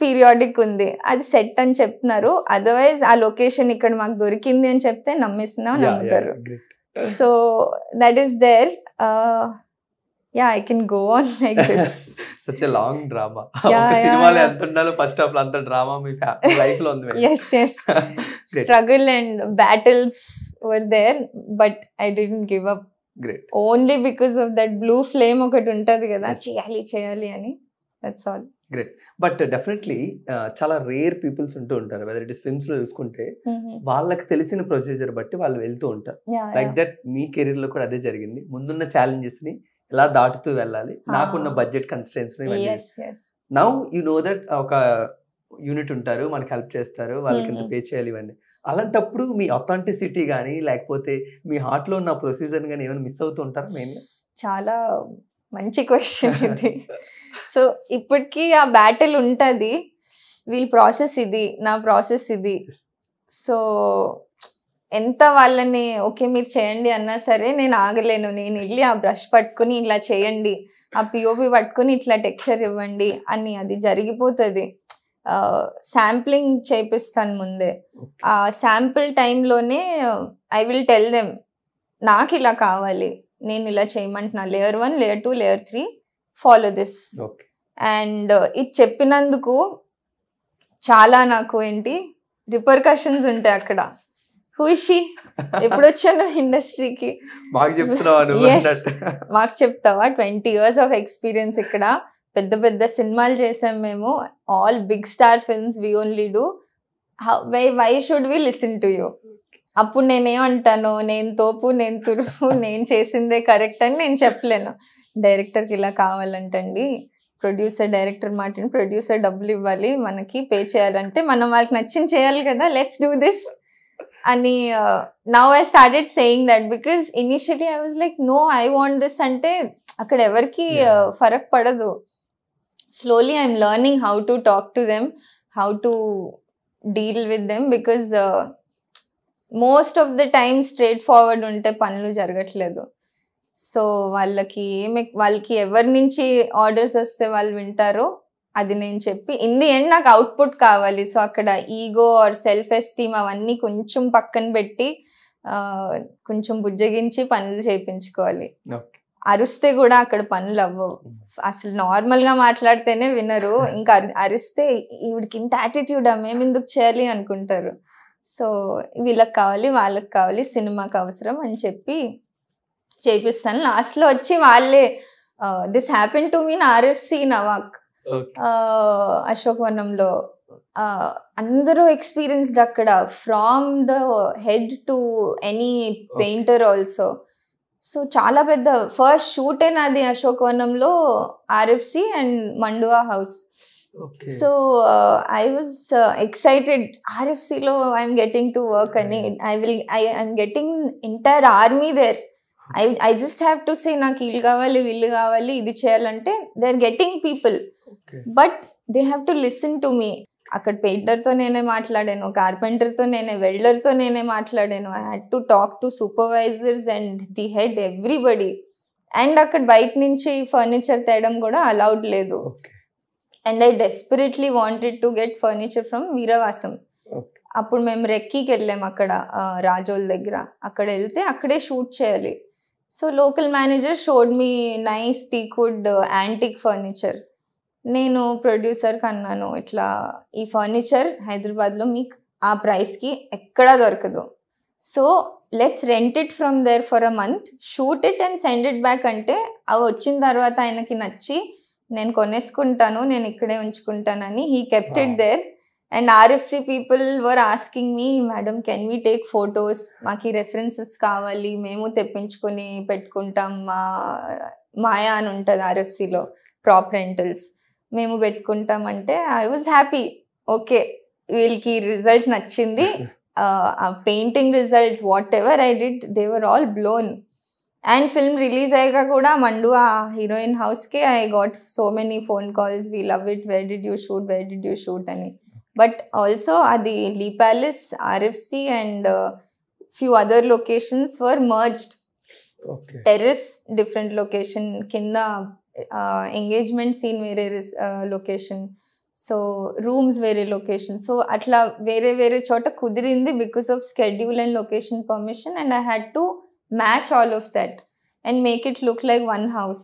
[SPEAKER 2] periodic ఉంది, అది set అని చెప్తున్నారు. అదర్వైజ్ ఆ లొకేషన్ ఇక్కడ మాకు దొరికింది అని చెప్తే నమ్ముతారు. So that is there. Yeah, I can go on like this.
[SPEAKER 1] Such a long drama. ఒక సినిమాలో ఎంత ఉండాలో ఫస్ట్ హాఫ్ లో అంత డ్రామా మీ లైఫ్ లో ఉంది.
[SPEAKER 2] Yes. Struggle and battles were there, but I didn't give up.
[SPEAKER 1] Great.
[SPEAKER 2] Only because of that blue flame ఒకటి ఉంటది కదా, చేయాలి అని. That's all.
[SPEAKER 1] Great. But definitely చాలా రేర్ పీపుల్స్ ఉంటూ ఉంటారు, వెదర్ ఇట్ ఇస్ ఫిల్మ్స్ లో చూసుకుంటే వాళ్ళకి తెలిసిన ప్రొసీజర్ బట్టి వాళ్ళు వెళ్తూ ఉంటారు. లైక్ దట్ మీ కెరీర్ లో కూడా అదే జరిగింది. ముందున్న ఛాలెంజెస్ ని ఎలా దాటుతూ వెళ్ళాలి, నాకున్న budget constraints. Now you know that ఒక యూనిట్ ఉంటారు, మనకి హెల్ప్ చేస్తారు, వాళ్ళకి ఎంత పే చేయాలి ఇవన్నీ. అలాంటప్పుడు మీ అథెంటిసిటీ కానీ లేకపోతే మీ హార్ట్ లో ఉన్న ప్రొసీజర్ కానీ ఏమైనా మిస్ అవుతూ ఉంటారా మెయిన్ గా?
[SPEAKER 2] చాలా మంచి క్వశ్చన్ ఇది. సో ఇప్పటికీ ఆ బ్యాటిల్ ఉంటుంది, వీళ్ళ ప్రాసెస్ ఇది, నా ప్రాసెస్ ఇది. సో ఎంత వాళ్ళని ఓకే మీరు చేయండి అన్నా సరే నేను ఆగలేను. నేను వెళ్ళి ఆ బ్రష్ పట్టుకుని ఇలా చేయండి, ఆ పిఓపి పట్టుకుని ఇట్లా టెక్స్చర్ ఇవ్వండి అని అది జరిగిపోతుంది. శాంప్లింగ్ చేపిస్తాను ముందే. ఆ శాంపుల్ టైంలోనే ఐ విల్ టెల్ దెమ్ నాకు ఇలా కావాలి, నేను ఇలా చేయమంటున్నా, layer 1 layer 2 layer 3 follow this. And ఇది చెప్పినందుకు చాలా నాకు ఏంటి రిపర్కషన్స్ ఉంటాయి అక్కడ. హూషి ఎప్పుడు వచ్చాను ఇండస్ట్రీకి, మాకు చెప్తావా? 20 years ఆఫ్ ఎక్స్పీరియన్స్ ఇక్కడ, పెద్ద పెద్ద సినిమాలు చేసాం మేము, all big star films we only do. Why should we listen to you? అప్పుడు నేనేమంటాను, నేను తోపు, నేను తురుపు, నేను చేసిందే కరెక్ట్ అని నేను చెప్పలేను. డైరెక్టర్కి ఇలా కావాలంటండి, ప్రొడ్యూసర్ డైరెక్టర్ మాట, ప్రొడ్యూసర్ డబ్బులు ఇవ్వాలి, మనకి పే చేయాలంటే మనం వాళ్ళకి నచ్చింది చేయాలి కదా, లెట్స్ డూ దిస్ అని. Now I started saying that because initially I was like no I want this అంటే అక్కడ ఎవరికి ఫరక్ పడదు. Slowly I'm learning how to talk to them, how to deal with them because most of the time straight forward ఉంటే పనులు జరగట్లేదు. So వాళ్ళకి ఎవరి నుంచి ఆర్డర్స్ వస్తే వాళ్ళు వింటారో అది నేను చెప్పి ఇన్ ది ఎండ్ నాకు అవుట్పుట్ కావాలి. సో అక్కడ ఈగో ఆర్ సెల్ఫ్ ఎస్టీమ్ అవన్నీ కొంచెం పక్కన పెట్టి కొంచెం బుజ్జగించి పనులు చేయించుకోవాలి. అరిస్తే కూడా అక్కడ పనులు అవ్వవు. అసలు నార్మల్గా మాట్లాడితేనే వినరు, ఇంకా అరిస్తే ఈవిడికి ఇంత యాటిట్యూడా, మేము ఎందుకు చేయాలి అనుకుంటారు. సో వీళ్ళకి కావాలి, వాళ్ళకి కావాలి, సినిమాకి అవసరం అని చెప్పి చేపిస్తాను. లాస్ట్లో వచ్చి వాళ్ళే this happen to me in RFC నవాక్, అశోకవనంలో అందరూ ఎక్స్పీరియన్స్డ్ అక్కడ, from the head to any painter also. So చాలా పెద్ద ఫస్ట్ షూటే నాది అశోకవనంలో, RFC and Manduva house. So I was excited, ఆర్ఎఫ్సిలో ఐఎమ్ గెటింగ్ టు వర్క్ అని. I'm getting entire army there. I just have to say నాకు వీళ్ళు కావాలి, వీళ్ళు కావాలి, ఇది చేయాలంటే they are getting people, but they have to listen to me. అక్కడ పెయింటర్తో నేనే మాట్లాడాను, కార్పెంటర్తో నేనే, వెల్డర్తో నేనే మాట్లాడాను. I had to talk to supervisors and the head, everybody. And అక్కడ బయట నుంచి ఫర్నిచర్ తేయడం కూడా అలౌడ్ లేదు. And I desperately wanted to get furniture from Veeravasaram. అప్పుడు మేము రెక్కీకి వెళ్ళాం అక్కడ రాజోల్ దగ్గర. అక్కడ వెళ్తే అక్కడే షూట్ చేయాలి. So local manager showed me nice teakwood antique furniture. నేను ప్రొడ్యూసర్కి అన్నాను, ఇట్లా ఈ ఫర్నిచర్ హైదరాబాద్లో మీకు ఆ ప్రైస్కి ఎక్కడా దొరకదు. So let's rent it from there for a month, shoot it and send it back అంటే అవి వచ్చిన తర్వాత ఆయనకి నచ్చి నేను కొనేసుకుంటాను, నేను ఇక్కడే ఉంచుకుంటానని he kept it there. And RFC people were asking me, madam can we take photos, మాకు ఈ రెఫరెన్సెస్ కావాలి, మేము తెప్పించుకొని పెట్టుకుంటాం, మాయా అని ఉంటుంది RFCలో ప్రాప్ రెంటల్స్, మేము పెట్టుకుంటాం అంటే ఐ వాజ్ హ్యాపీ. ఓకే వీళ్ళకి రిజల్ట్ నచ్చింది. ఆ painting result whatever I did they were all blown. And film release అయ్యాక కూడా మండు ఆ హీరోయిన్ హౌస్కి I got so many phone calls, we love it, where did you shoot అని. But also అది లీ palace, RFC and few other locations were merged. Terrace different location, కింద engagement scene వేరే లొకేషన్, సో రూమ్స్ వేరే location. So అట్లా వేరే వేరే చోట కుదిరింది because of schedule and location permission. And I had to match all of that and make it look like one house.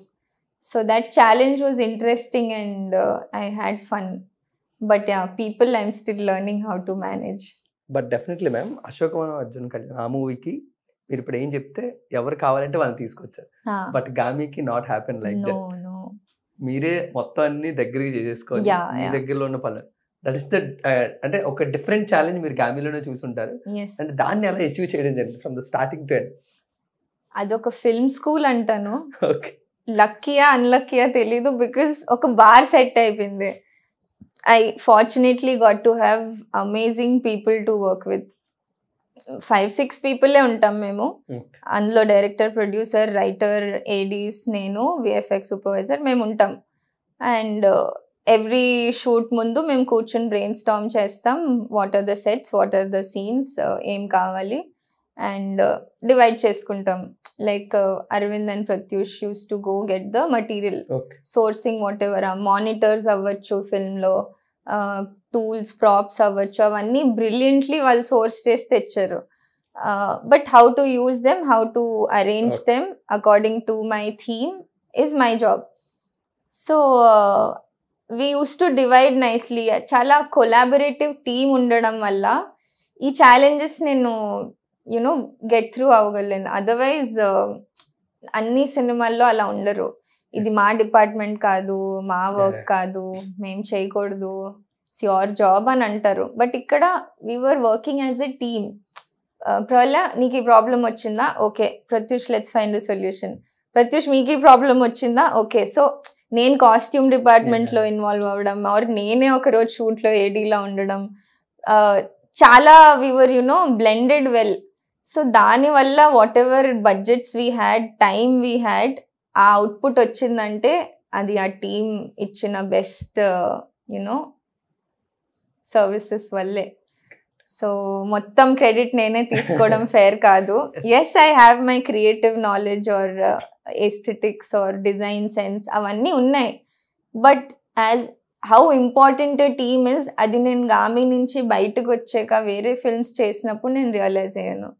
[SPEAKER 2] So that challenge was interesting and I had fun. But yeah, people I'm still learning how to manage.
[SPEAKER 1] But definitely ma'am, Ashokavanam Arjun Kalyan ఆ మూవీకి మీరు ఇప్పుడు ఏం చెప్తే ఎవరు కావాలంటే వాళ్ళని తీసుకొచ్చారు. బట్ గామికి నాట్ హ్యాపెన్ లైక్ దట్. మీరే మొత్తం అన్ని దగ్గరికి చేసేసుకోవాలి, మీ దగ్గరలో ఉన్న పనులు. దట్ ఇస్ ద అంటే ఒక డిఫరెంట్ ఛాలెంజ్ మీరు గామిలోనే చూసుంటారు. అంటే దాన్ని ఎలా అచీవ్ చేయడం జరిగింది from the starting to end?
[SPEAKER 2] అదొక ఫిల్మ్ స్కూల్ అంటాను. లక్కీయా అన్లక్కీయా తెలీదు, బికాస్ ఒక బార్ సెట్ అయిపోయింది. I fortunately got to have amazing people to work with. 5-6 పీపులే ఉంటాం మేము. అందులో డైరెక్టర్, ప్రొడ్యూసర్, రైటర్, ADs, నేను, VFX సూపర్వైజర్ మేము ఉంటాం. అండ్ ఎవ్రీ షూట్ ముందు మేము కూర్చొని బ్రెయిన్ స్టార్మ్ చేస్తాం, what are the sets, what are the scenes, ఏం కావాలి, అండ్ డివైడ్ చేసుకుంటాం. Like Arvind and Pratyush used to go get the material, sourcing whatever, monitors avvachu film lo, tools, props avvachu, avanni brilliantly వాళ్ళు source చేసి తెచ్చారు. But how to use them, how to arrange them according to my theme is my job. So we used to divide nicely. చాలా collaborative team ఉండడం వల్ల ఈ challenges నేను get through అవ్వగలను. Otherwise అన్ని సినిమాల్లో అలా ఉండరు. ఇది మా డిపార్ట్మెంట్ కాదు, మా వర్క్ కాదు, మేము చేయకూడదు, ఇట్స్ యువర్ జాబ్ అని అంటారు. బట్ ఇక్కడ we were working as a team. Pravala నీకు ఈ ప్రాబ్లం వచ్చిందా, okay Pratyush let's find a solution. Pratyush మీకు ఈ ప్రాబ్లం వచ్చిందా, ఓకే. సో నేను కాస్ట్యూమ్ డిపార్ట్మెంట్లో ఇన్వాల్వ్ అవ్వడం, ఆర్ నేనే ఒకరోజు షూట్లో ADలా ఉండడం, చాలా we were blended well. So దానివల్ల whatever budgets we had, time we had, ఆ అవుట్పుట్ వచ్చిందంటే అది ఆ టీమ్ ఇచ్చిన బెస్ట్ సర్వీసెస్ వల్లే. సో మొత్తం క్రెడిట్ నేనే తీసుకోవడం ఫేర్ కాదు. Yes, I have my creative knowledge or aesthetics or design sense అవన్నీ ఉన్నాయి. But as how important team is, అది నేను గామి నుంచి బయటకు వచ్చాక వేరే ఫిల్మ్స్ చేసినప్పుడు నేను రియలైజ్ అయ్యాను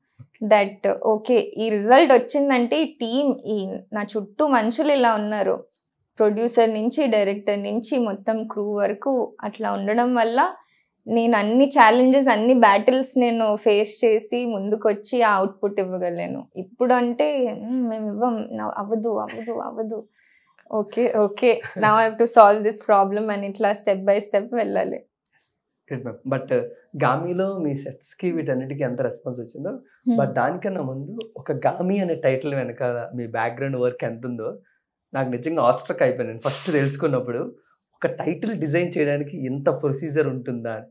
[SPEAKER 2] దట్ ఓకే ఈ రిజల్ట్ వచ్చిందంటే ఈ టీమ్, ఈ నా చుట్టూ మనుషులు ఇలా ఉన్నారు, ప్రొడ్యూసర్ నుంచి డైరెక్టర్ నుంచి మొత్తం క్రూ వరకు అట్లా ఉండడం వల్ల నేను అన్ని ఛాలెంజెస్, అన్ని బ్యాటిల్స్ నేను ఫేస్ చేసి ముందుకు వచ్చి ఆ అవుట్పుట్ ఇవ్వగలను. ఇప్పుడు అంటే మేము ఇవ్వం, అవ్వదు అవ్వదు అవ్వదు, okay okay now I have to solve this problem అని ఇట్లా స్టెప్ బై స్టెప్ వెళ్ళాలి.
[SPEAKER 1] బట్ గామిలో మీ సెట్స్ కి వీటన్నిటికీ ఎంత రెస్పాన్స్ వచ్చిందో, బట్ దానికన్నా ముందు ఒక గామి అనే టైటిల్ వెనకాల మీ బ్యాక్గ్రౌండ్ వర్క్ ఎంత ఉందో నాకు నిజంగా ఆస్ట్రక్ అయిపోయాను ఫస్ట్ తెలుసుకున్నప్పుడు. ఒక టైటిల్ డిజైన్ చేయడానికి ఎంత ప్రొసీజర్ ఉంటుందా అని.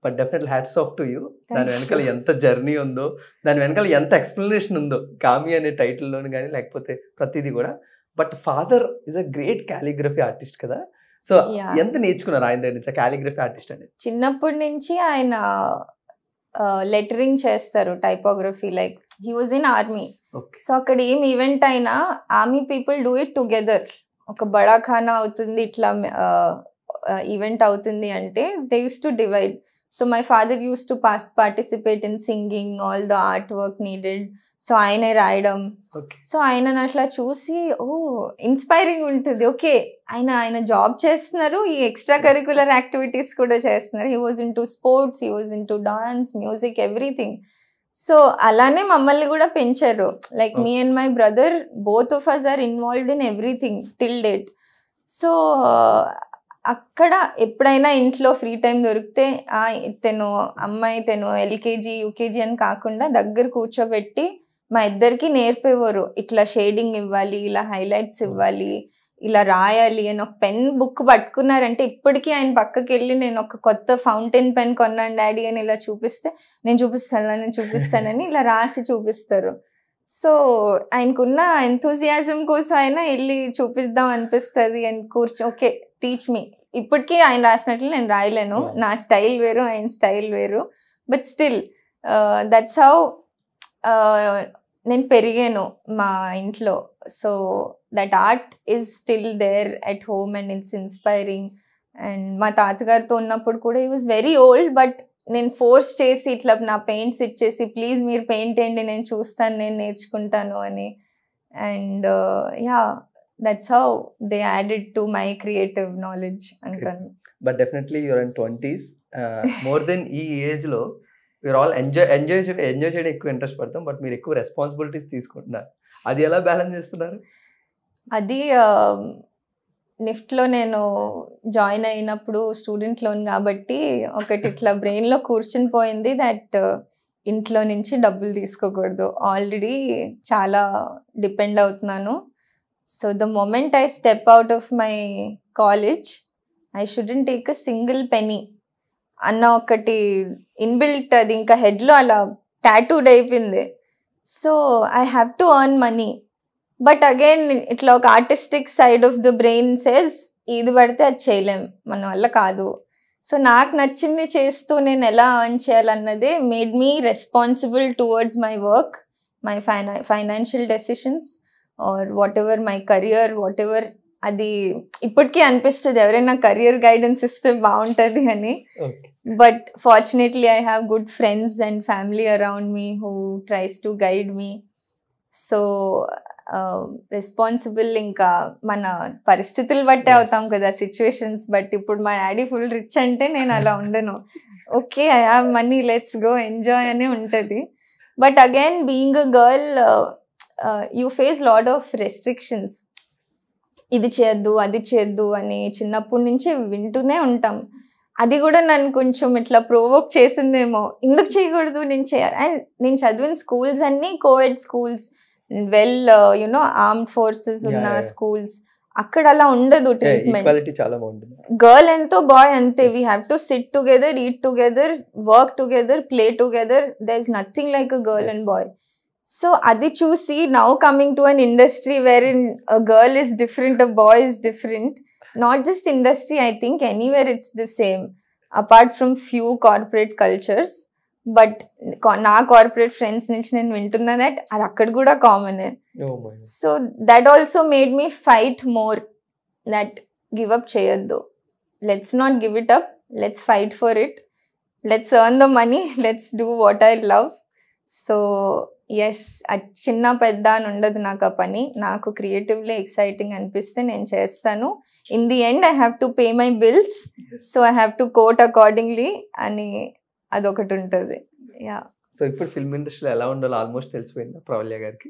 [SPEAKER 1] But definitely hats off to you. దాని వెనకాల ఎంత జర్నీ ఉందో, దాని వెనకాల ఎంత ఎక్స్ప్లెనేషన్ ఉందో గామి అనే టైటిల్లోని కానీ లేకపోతే ప్రతిదీ కూడా. But father is a great calligraphy artist కదా, సో ఎంత నేర్చుకున్నారు ఆయన దగ్గర నుంచి క్యాలిగ్రఫీ ఆర్టిస్ట్ అనేది?
[SPEAKER 2] చిన్నప్పటి నుంచి ఆయన లెటరింగ్ చేస్తారు, typography, like he was in army. So అక్కడ ఏం ఈవెంట్ అయినా army people do it together. ఒక బడా ఖానా అవుతుంది, ఇట్లా ఈవెంట్ అవుతుంది అంటే they use to divide. So my father use to participate in singing, all the art work needed. So ఆయనే రాయడం. సో ఆయనను అట్లా చూసి ఇన్స్పైరింగ్ ఉంటుంది. ఓకే, ఆయన జాబ్ చేస్తున్నారు, ఈ ఎక్స్ట్రా కరిక్యులర్ యాక్టివిటీస్ కూడా చేస్తున్నారు. He was into sports, he was into dance, music, everything. So అలానే మమ్మల్ని కూడా పెంచారు. Like me and my brother, both of us are involved in everything till date. So అక్కడ ఎప్పుడైనా ఇంట్లో free time దొరికితే తను ఎల్కేజీ యూకేజీ అని కాకుండా దగ్గర కూర్చోబెట్టి మా ఇద్దరికి నేర్పేవారు. ఇట్లా షేడింగ్ ఇవ్వాలి, ఇలా హైలైట్స్ ఇవ్వాలి, ఇలా రాయాలి అని. ఒక పెన్ బుక్ పట్టుకున్నారంటే ఇప్పటికీ ఆయన పక్కకి వెళ్ళి నేను ఒక కొత్త ఫౌంటైన్ పెన్ కొన్నాను డాడీ అని ఇలా చూపిస్తే నేను చూపిస్తానని ఇలా రాసి చూపిస్తారు. సో ఆయనకున్న ఎంతూజియాజం కోసం అయినా వెళ్ళి చూపిద్దాం అనిపిస్తుంది. And okay teach me. ఇప్పటికీ ఆయన రాసినట్లు నేను రాయలేను, నా స్టైల్ వేరు, ఆయన స్టైల్ వేరు. బట్ స్టిల్ దట్స్ హౌ నేను పెరిగాను మా ఇంట్లో. So that art is still there at home and it's inspiring. And మా తాతగారితో ఉన్నప్పుడు కూడా he was very old, but నేను ఫోర్స్ చేసి ఇట్లా నా పెయింట్స్ ఇచ్చేసి ప్లీజ్ మీరు పెయింట్ వేయండి, నేను చూస్తాను, నేను నేర్చుకుంటాను అని. And yeah, that's how they added to my creative knowledge అంటాను.
[SPEAKER 1] But definitely you're in 20s. More than ఈ ఏజ్లో వీఆర్ ఆల్ ఎంజాయ్ చేయడం ఎక్కువ ఇంట్రెస్ట్ పడతాం, బట్ మీరు ఎక్కువ రెస్పాన్సిబిలిటీస్ తీసుకుంటున్నారు. అది ఎలా బ్యాలెన్స్ చేస్తున్నారు?
[SPEAKER 2] అది నిఫ్ట్లో నేను జాయిన్ అయినప్పుడు స్టూడెంట్ లోన్ కాబట్టి ఒకటి ఇట్లా బ్రెయిన్లో కూర్చుని పోయింది దట్ ఇంట్లో నుంచి డబ్బులు తీసుకోకూడదు, ఆల్రెడీ చాలా డిపెండ్ అవుతున్నాను. So the moment I step out of my college I shouldn't take a single penny అన్న ఒకటి ఇన్బిల్ట్, అది ఇంకా హెడ్లో అలా టాటూడ్ అయిపోయింది. So I have to earn money. But again ఇట్లా ఒక artistic side of the brain says ఇది పడితే అది చేయలేం, మన వల్ల కాదు. సో నాకు నచ్చింది చేస్తూ నేను ఎలా ఎర్న్ చేయాలన్నదే made me responsible towards my work, my financial decisions or whatever my career, whatever. అది ఇప్పటికీ అనిపిస్తుంది ఎవరైనా కెరియర్ గైడెన్స్ ఇస్తే బాగుంటుంది అని. But fortunately I have good friends and family around me who tries to guide me. So responsible ఇంకా మన పరిస్థితులు బట్టే అవుతాం కదా, సిచ్యువేషన్స్ బట్టి. ఇప్పుడు మా డాడీ ఫుల్ రిచ్ అంటే నేను అలా ఉండను. Okay I have money, let's go enjoy అనే ఉంటుంది. But again being a girl you face lot of restrictions. ఇది చేయొద్దు, అది చేయొద్దు అని చిన్నప్పటి నుంచి వింటూనే ఉంటాం. అది కూడా నన్ను కొంచెం ఇట్లా ప్రోవోక్ చేసిందేమో, ఎందుకు చేయకూడదు, నేను చేయాలి. అండ్ నేను చదివిన స్కూల్స్ అన్నీ coed schools, well you know armed forces ఉన్న స్కూల్స్. అక్కడ అలా ఉండదు ట్రీట్మెంట్. గర్ల్ ఎంతో బాయ్ అంతే. We have to sit together, eat together, work together, play together. There is nothing like a girl and boy. So అది చూసి now coming to an industry wherein a girl is different, a boy is different. Not just industry, I think anywhere it's the same apart from few corporate cultures. But నా corporate friends నుంచి నేను వింటున్నా that అది అక్కడ కూడా కామనే. So that also made me fight more, that give up చేయొద్దు, let's not give it up, let's fight for it, let's earn the money, let's do what I love. So yes, అది చిన్న పెద్ద అని ఉండదు నాకు ఆ పని. నాకు క్రియేటివ్లీ ఎక్సైటింగ్ అనిపిస్తే నేను చేస్తాను. In the end I have to pay my bills, so I have to quote accordingly అని అదొకటి ఉంటుంది. యా.
[SPEAKER 1] సో ఇప్పుడు ఫిల్మ్ ఇండస్ట్రీలో ఎలా ఉండాలో ఆల్మోస్ట్ తెలిసిపోయిందా ప్రవల్య గారికి?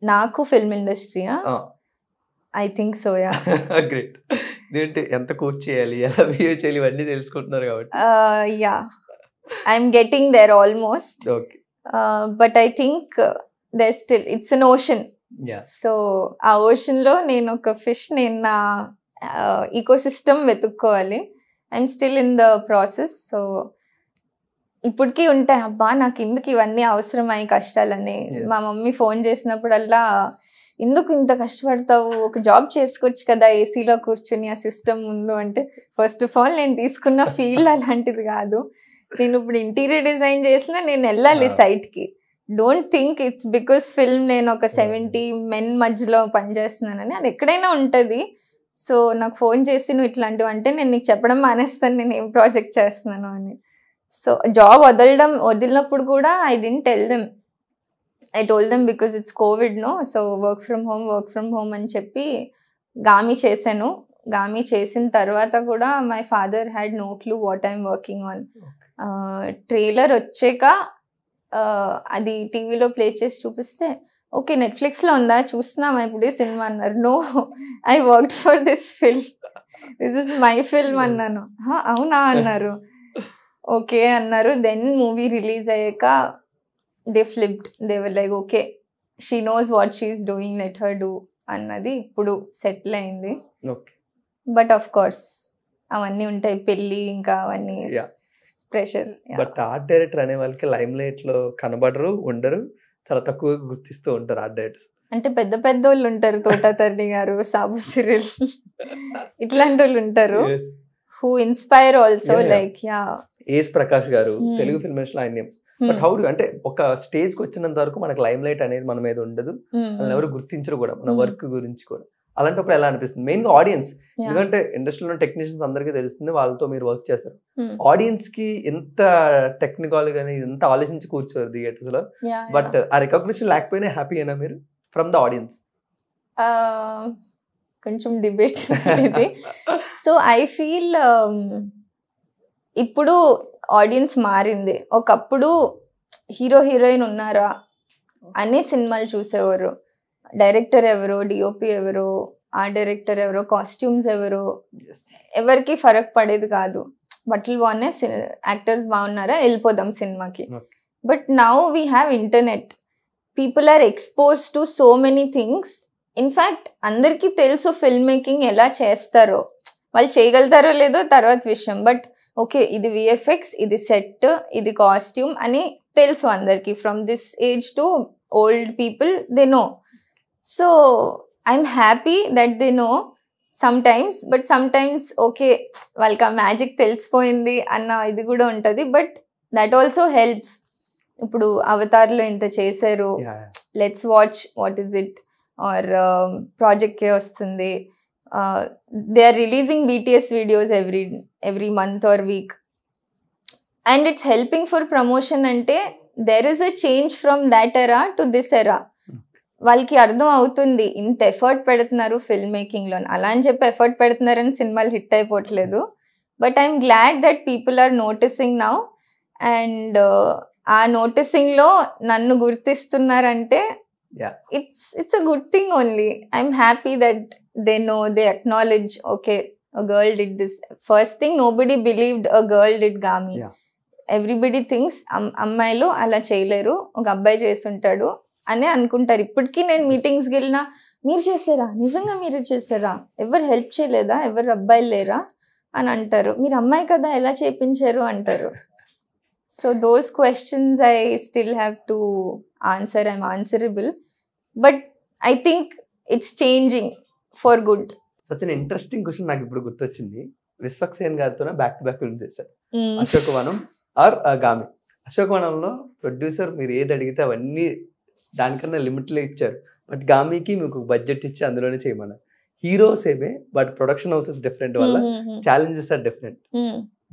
[SPEAKER 2] నాకు ఫిల్మ్ ఇండస్ట్రీయా? I think so. Yeah.
[SPEAKER 1] Great. ఏంటి ఎంత కోచ్ చేయాలి, ఎలా బిహేవ్ చేయాలి, ఇవన్నీ తెలుసుకుంటున్నారు కాబట్టి.
[SPEAKER 2] Yeah, I'm getting there almost.
[SPEAKER 1] Okay.
[SPEAKER 2] But I think there still it's an ocean. So ఆ ఓషన్లో నేను ఒక ఫిష్, నేను నా ఈకోసిస్టమ్ వెతుక్కోవాలి. I'm still in the process. So ఇప్పటికీ ఉంటాయి, అబ్బా నాకు ఎందుకు ఇవన్నీ అవసరమై కష్టాలని. మా మమ్మీ ఫోన్ చేసినప్పుడల్లా ఎందుకు ఇంత కష్టపడతావు, ఒక జాబ్ చేసుకోవచ్చు కదా ఏసీలో కూర్చుని ఆ సిస్టమ్ ముందు అంటే, ఫస్ట్ ఆఫ్ ఆల్ నేను తీసుకున్న ఫీల్డ్ అలాంటిది కాదు. నేను ఇప్పుడు ఇంటీరియర్ డిజైన్ చేసినా నేను వెళ్ళాలి సైట్కి. Don't think it's because film నేను ఒక 70 మెన్ మధ్యలో పనిచేస్తున్నానని, అది ఎక్కడైనా ఉంటుంది. సో నాకు ఫోన్ చేసి నువ్వు ఇట్లాంటివి అంటే నేను నీకు చెప్పడం మానేస్తాను నేను ఏం ప్రాజెక్ట్ చేస్తున్నాను అని. సో జాబ్ వదిలినప్పుడు కూడా I didn't tell them. I told them because it's covid no, so work from home అని చెప్పి గామి చేశాను. గామి చేసిన తర్వాత కూడా my father had no clue what I'm working on. Trailer వచ్చాక అది టీవీలో ప్లే చేసి చూపిస్తే ఓకే నెట్ఫ్లిక్స్లో ఉందా చూస్తున్నామా ఇప్పుడే సినిమా అన్నారు. No, I worked for this film, this is my film అన్నాను. అవునా అన్నారు. ఓకే అన్నారు. దెన్ మూవీ రిలీజ్ అయ్యాక they flipped, they were like okay she knows what she's doing, let her do అన్నది ఇప్పుడు సెటిల్ అయింది. బట్ ఆఫ్ కోర్స్ అవన్నీ ఉంటాయి, పెళ్ళి ఇంకా అవన్నీ ప్రెషర్.
[SPEAKER 1] బట్ ఆర్ట్ డైరెక్టర్ అనే వాళ్ళకి లైమ్ లైట్ లో కనబడరు, ఉండరు, చాలా తక్కువ గుర్తిస్తూ ఉంటారు ఆర్ట్ డైరెక్టర్స్.
[SPEAKER 2] అంటే పెద్ద పెద్ద వాళ్ళు ఉంటారు, తోటాతర్ని గారు, సాబు సిరిల్ ఇట్లాంటి వాళ్ళు ఉంటారు హూ ఇన్స్పైర్ ఆల్సో. లైక్
[SPEAKER 1] ఏస్ ప్రకాష్ గారు తెలుగు ఫిల్మ్ ఇండస్ట్రీలో ఆయన. బట్ హౌ డు అంటే ఒక స్టేజ్ కి వచ్చినంత వరకు మనకు లైమ్ లైట్ అనేది మన మీద ఉండదు, మనల్ని ఎవరు గుర్తించరు కూడా మన వర్క్ గురించి కూడా. అలాంటప్పుడు ఎలా అనిపిస్తుంది మెయిన్ గా ఆడియన్స్? ఎందుకంటే ఇండస్ట్రీలో టెక్నీషియన్స్ అందరికీ తెలుస్తుంది, వాళ్ళతో మీరు వర్క్ చేస్తారు. ఆడియన్స్ కి ఎంత టెక్నికల్ గానీ ఎంత ఆలోచించి కూర్చోరు థియేటర్స్ లో. బట్ ఆ రికగ్నిషన్ లేకపోయినా హ్యాపీ అయినా మీరు ఫ్రమ్ ద ఆడియన్స్?
[SPEAKER 2] కొంచెం డిబేట్ ఇది. సో ఐ ఫీల్ ఇప్పుడు ఆడియన్స్ మారింది. ఒకప్పుడు హీరో హీరోయిన్ ఉన్నారా అనే సినిమాలు చూసేవారు. డైరెక్టర్ ఎవరో, డిఓపి ఎవరో, ఆర్ట్ డైరెక్టర్ ఎవరో, కాస్ట్యూమ్స్ ఎవరో, ఎవరికి ఫరక్ పడేది కాదు. బట్టలు బాగున్నాయి, యాక్టర్స్ బాగున్నారా, వెళ్ళిపోదాం సినిమాకి. But now we have internet, people are expose to so many things. In fact అందరికీ తెలుసు ఫిల్మ్ మేకింగ్ ఎలా చేస్తారో, వాళ్ళు చేయగలుగుతారో లేదో తర్వాత విషయం. బట్ ఓకే ఇది విఎఫ్ఎక్స్, ఇది సెట్, ఇది కాస్ట్యూమ్ అని తెలుసు అందరికీ. From this age to old people they know. So I'm happy that they know sometimes. But sometimes okay వాళ్ళకి ఆ మ్యాజిక్ తెలిసిపోయింది అన్న ఇది కూడా ఉంటుంది. But that also helps. ఇప్పుడు అవతార్లో ఇంత చేశారు, let's watch what is it, or ప్రాజెక్ట్కే వస్తుంది. They are releasing BTS videos every month or week and it's helping for promotion. అంటే there is a change from that era to this era. వాళ్ళకి అర్థం అవుతుంది ఇంత ఎఫర్ట్ పెడుతున్నారు film మేకింగ్లో. అలా అని చెప్పి ఎఫర్ట్ పెడుతున్నారని సినిమాలు హిట్ అయిపోవట్లేదు. But I'm glad that people are noticing now. And ఆ నోటీసింగ్లో నన్ను గుర్తిస్తున్నారంటే it's a good thing only. I'm happy that they know, they acknowledge, okay, a girl did this. First thing, nobody believed a girl did Gami. Everybody thinks అమ్మాయిలు అలా చేయలేరు, ఒక అబ్బాయి చేస్తుంటాడు అని అనుకుంటారు. ఇప్పటికీ నేను మీటింగ్స్కి వెళ్ళినా మీరు చేసారా, నిజంగా మీరు చేసారా, ఎవరు హెల్ప్ చేయలేదా, ఎవరు అబ్బాయిలు లేరా అని అంటారు. మీరు అమ్మాయి కదా ఎలా చేయించారు అంటారు. So those questions I still have to answer. I'm answerable. But I think it's changing for good.
[SPEAKER 1] Such an interesting question నాకు ఇప్పుడు గుర్తొచ్చింది. విశ్వక్సేన్ గారితో బ్యాక్ టు బ్యాక్ ఫిల్మ్ చేశారు, అశోకవనం ఆర్ గామి. అశోకవనంలో ప్రొడ్యూసర్ మీరు ఏది అడిగితే అవన్నీ దానికన్నా లిమిట్లో ఇచ్చారు. బట్ గామికి మీకు బడ్జెట్ ఇచ్చి అందులోనే చేయమన్నారు. హీరోస్ ఏమే, బట్ ప్రొడక్షన్ హౌసెస్ డిఫరెంట్ వల్ల ఛాలెంజెస్ ఆర్ డిఫరెంట్.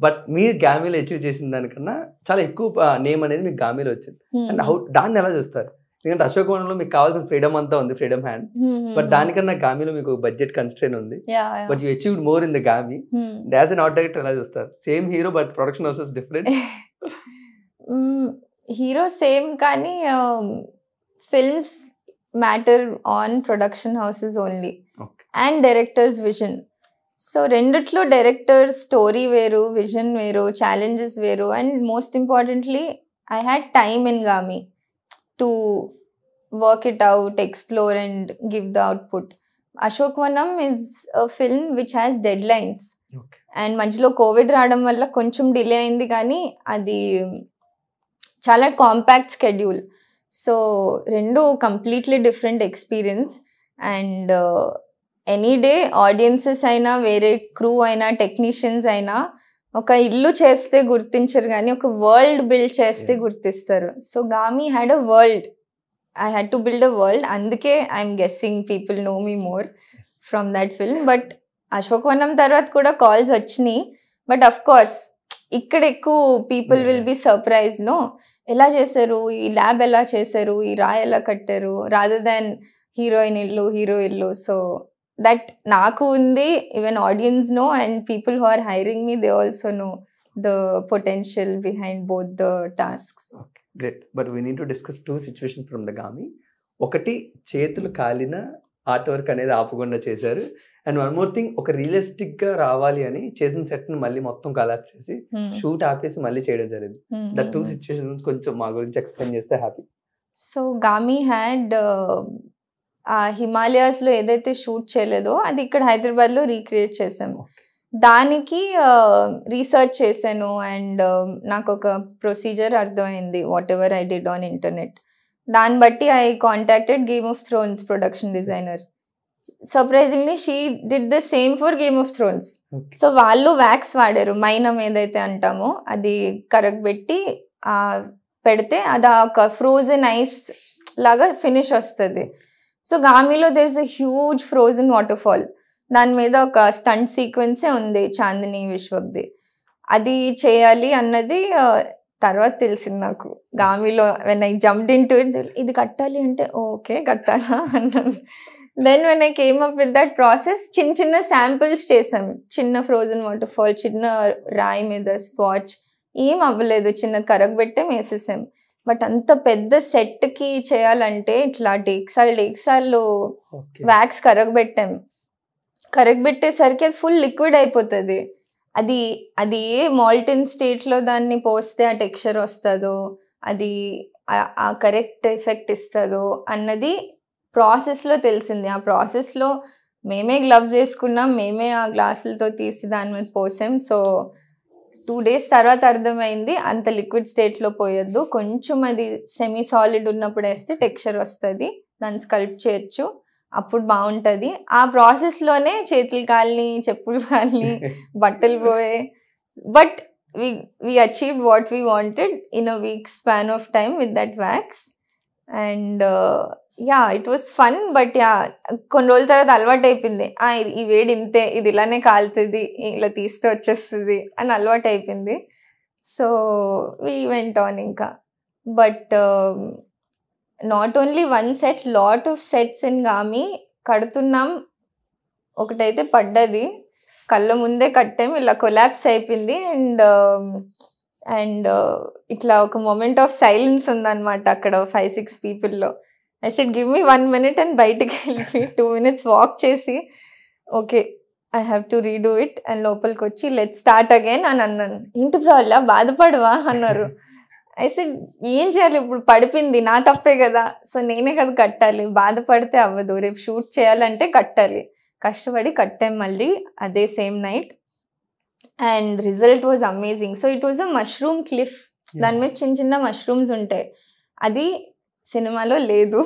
[SPEAKER 1] బట్ మీరు గామీలో అచీవ్ చేసిన దానికన్నా చాలా ఎక్కువ నేమ్ అనేది మీకు గామీలో వచ్చింది. అండ్ దాన్ని ఎలా చూస్తారు? ఎందుకంటే అశోకవనంలో మీకు కావాల్సిన ఫ్రీడమ్ అంతా ఉంది, ఫ్రీడమ్ హ్యాండ్. బట్ దానికన్నా గామీలో మీకు బడ్జెట్ కన్స్ట్రెయిన్ ఉంది. But you achieved more in the Gaami. As an art director ఎలా చూస్తారు? Same hero but production houses different.
[SPEAKER 2] Hero same కానీ films matter on production houses only and directors vision. So రెండిట్లో director story వేరు, vision వేరు, challenges వేరు. And most importantly I had time in Gaami to work it out, explore and give the output. Ashokavanam is a film which has dead lines. And మధ్యలో Covid రావడం వల్ల కొంచెం delay అయింది, కానీ అది చాలా కాంపాక్ట్ స్కెడ్యూల్. సో రెండు completely different experience. And any day audiences అయినా, వేరే క్రూ అయినా, టెక్నీషియన్స్ అయినా ఒక ఇల్లు చేస్తే గుర్తించరు, కానీ ఒక వరల్డ్ బిల్డ్ చేస్తే గుర్తిస్తారు. So Gaami had a world, I had to build a world. అందుకే I'm guessing people know me more from that film. But Ashokavanam తర్వాత కూడా కాల్స్ వచ్చినాయి. బట్ అఫ్ కోర్స్ ఇక్కడ ఎక్కువ people will be surprise no, ఎలా చేశారు, ఈ ల్యాబ్ ఎలా చేశారు, ఈ రాయి ఎలా కట్టారు, రాదర్ దాన్ హీరోయిన్ ఇల్లు హీరో ఇల్లు. సో దట్ నాకు ఉంది, even audience know and people who are hiring me they also know the potential behind both the tasks.
[SPEAKER 1] Great. But we need to discuss 2 situations from the Gaami. ఒకటి, చేతులు కాలిన art work అనేది ఆపకుండా చేశారు. And one more thing, ఒక realistic గా రావాలి అని చేసిన సెట్ ని మళ్ళీ మొత్తం కలాప్స్ చేసి షూట్ ఆపేసి మళ్ళీ చేయడం జరిగింది. ద 2 సిచ్యువేషన్స్ కొంచెం మా గురించి ఎక్స్ప్లెయిన్ చేస్తే హ్యాపీ.
[SPEAKER 2] సో గామి హ్యాడ్ హిమాలయాస్లో ఏదైతే షూట్ చేయలేదో అది ఇక్కడ హైదరాబాద్లో రీక్రియేట్ చేసాము. దానికి రీసెర్చ్ చేశాను అండ్ నాకు ఒక ప్రొసీజర్ అర్థమైంది, whatever I did on internet. దాన్ని బట్టి I contacted Game of Thrones production designer. Surprisingly she did the same for Game of Thrones. So వాళ్ళు వ్యాక్స్ వాడారు, మైనం ఏదైతే అంటామో అది కరగబెట్టి పెడితే అది ఒక ఫ్రోజన్ ఐస్ లాగా ఫినిష్ వస్తుంది. సో గామిలో there is a huge frozen waterfall, దాని మీద ఒక స్టంట్ సీక్వెన్సే ఉంది చాందిని విశ్వక్ది. అది చేయాలి అన్నది తర్వాత తెలిసింది నాకు గామిలో. When I jumped into it, ఇది కట్టాలి అంటే ఓకే కట్టాలా అన్నాను. Then when I came up with that process, చిన్న చిన్న శాంపిల్స్ చేసాం. చిన్న ఫ్రోజన్ వాటర్ ఫాల్, చిన్న రాయి మీద స్వాచ్, ఏం అవ్వలేదు, చిన్న కరగబెట్టే వేసేసాం. బట్ అంత పెద్ద సెట్కి చేయాలంటే ఇట్లా డేక్సార్లు వ్యాక్స్ కరగబెట్టాం. కరగబెట్టేసరికి అది ఫుల్ లిక్విడ్ అయిపోతుంది. అది ఏ మాల్టన్ స్టేట్లో దాన్ని పోస్తే ఆ టెక్స్చర్ వస్తుందో, అది ఆ కరెక్ట్ ఎఫెక్ట్ ఇస్తుందో అన్నది ప్రాసెస్లో తెలిసింది. ఆ ప్రాసెస్లో మేమే గ్లవ్స్ వేసుకున్నాం, మేమే ఆ గ్లాసులతో తీసి దాని మీద పోసాం. సో 2 days తర్వాత అర్థమైంది, అంత లిక్విడ్ స్టేట్లో పోయొద్దు, కొంచెం అది సెమీ సాలిడ్ ఉన్నప్పుడు వేస్తే టెక్స్చర్ వస్తుంది, దాన్ని స్కల్ప్ట్ చేయొచ్చు, అప్పుడు బాగుంటుంది. ఆ ప్రాసెస్లోనే చేతులు కాలిని, చెప్పులు కాలిని, బట్టలు పోయే. But we achieved what we wanted in a week's span of time with that wax. And yeah, it was fun. But yeah, కొన్ని రోజుల తర్వాత అలవాటు అయిపోయింది. ఈ వేడి ఇంతే, ఇది ఇలానే కాలుతుంది, ఇలా తీస్తే వచ్చేస్తుంది అని అలవాటు అయిపోయింది. సో we went on ఇంకా. But not only 1 set, lot of sets in Gaami కడుతున్నాం. ఒకటైతే పడ్డది, కళ్ళ ముందే కట్టాం, ఇలా కొలాప్స్ అయిపోయింది. అండ్ ఇట్లా ఒక మొమెంట్ ఆఫ్ సైలెన్స్ ఉందన్నమాట అక్కడ 5-6 పీపుల్లో. I said give me 1 minute అని బయటికి వెళ్ళి 2 minutes వాక్ చేసి okay I have to redo it and లోపలికి వచ్చి లెట్స్ స్టార్ట్ అగైన్ అని అన్నాను. ఏంటి ప్రాబ్లం, బాధపడవా అన్నారు. ఐ సెడ్ ఏం చేయాలి, ఇప్పుడు పడిపోయింది, నా తప్పే కదా, సో నేనే కదా కట్టాలి, బాధపడితే అవ్వదు, రేపు షూట్ చేయాలంటే కట్టాలి. కష్టపడి కట్టాం మళ్ళీ అదే same night. And result was amazing. So it was a mushroom cliff, దాని మీద చిన్న చిన్న మష్రూమ్స్ ఉంటాయి. అది సినిమాలో లేదు,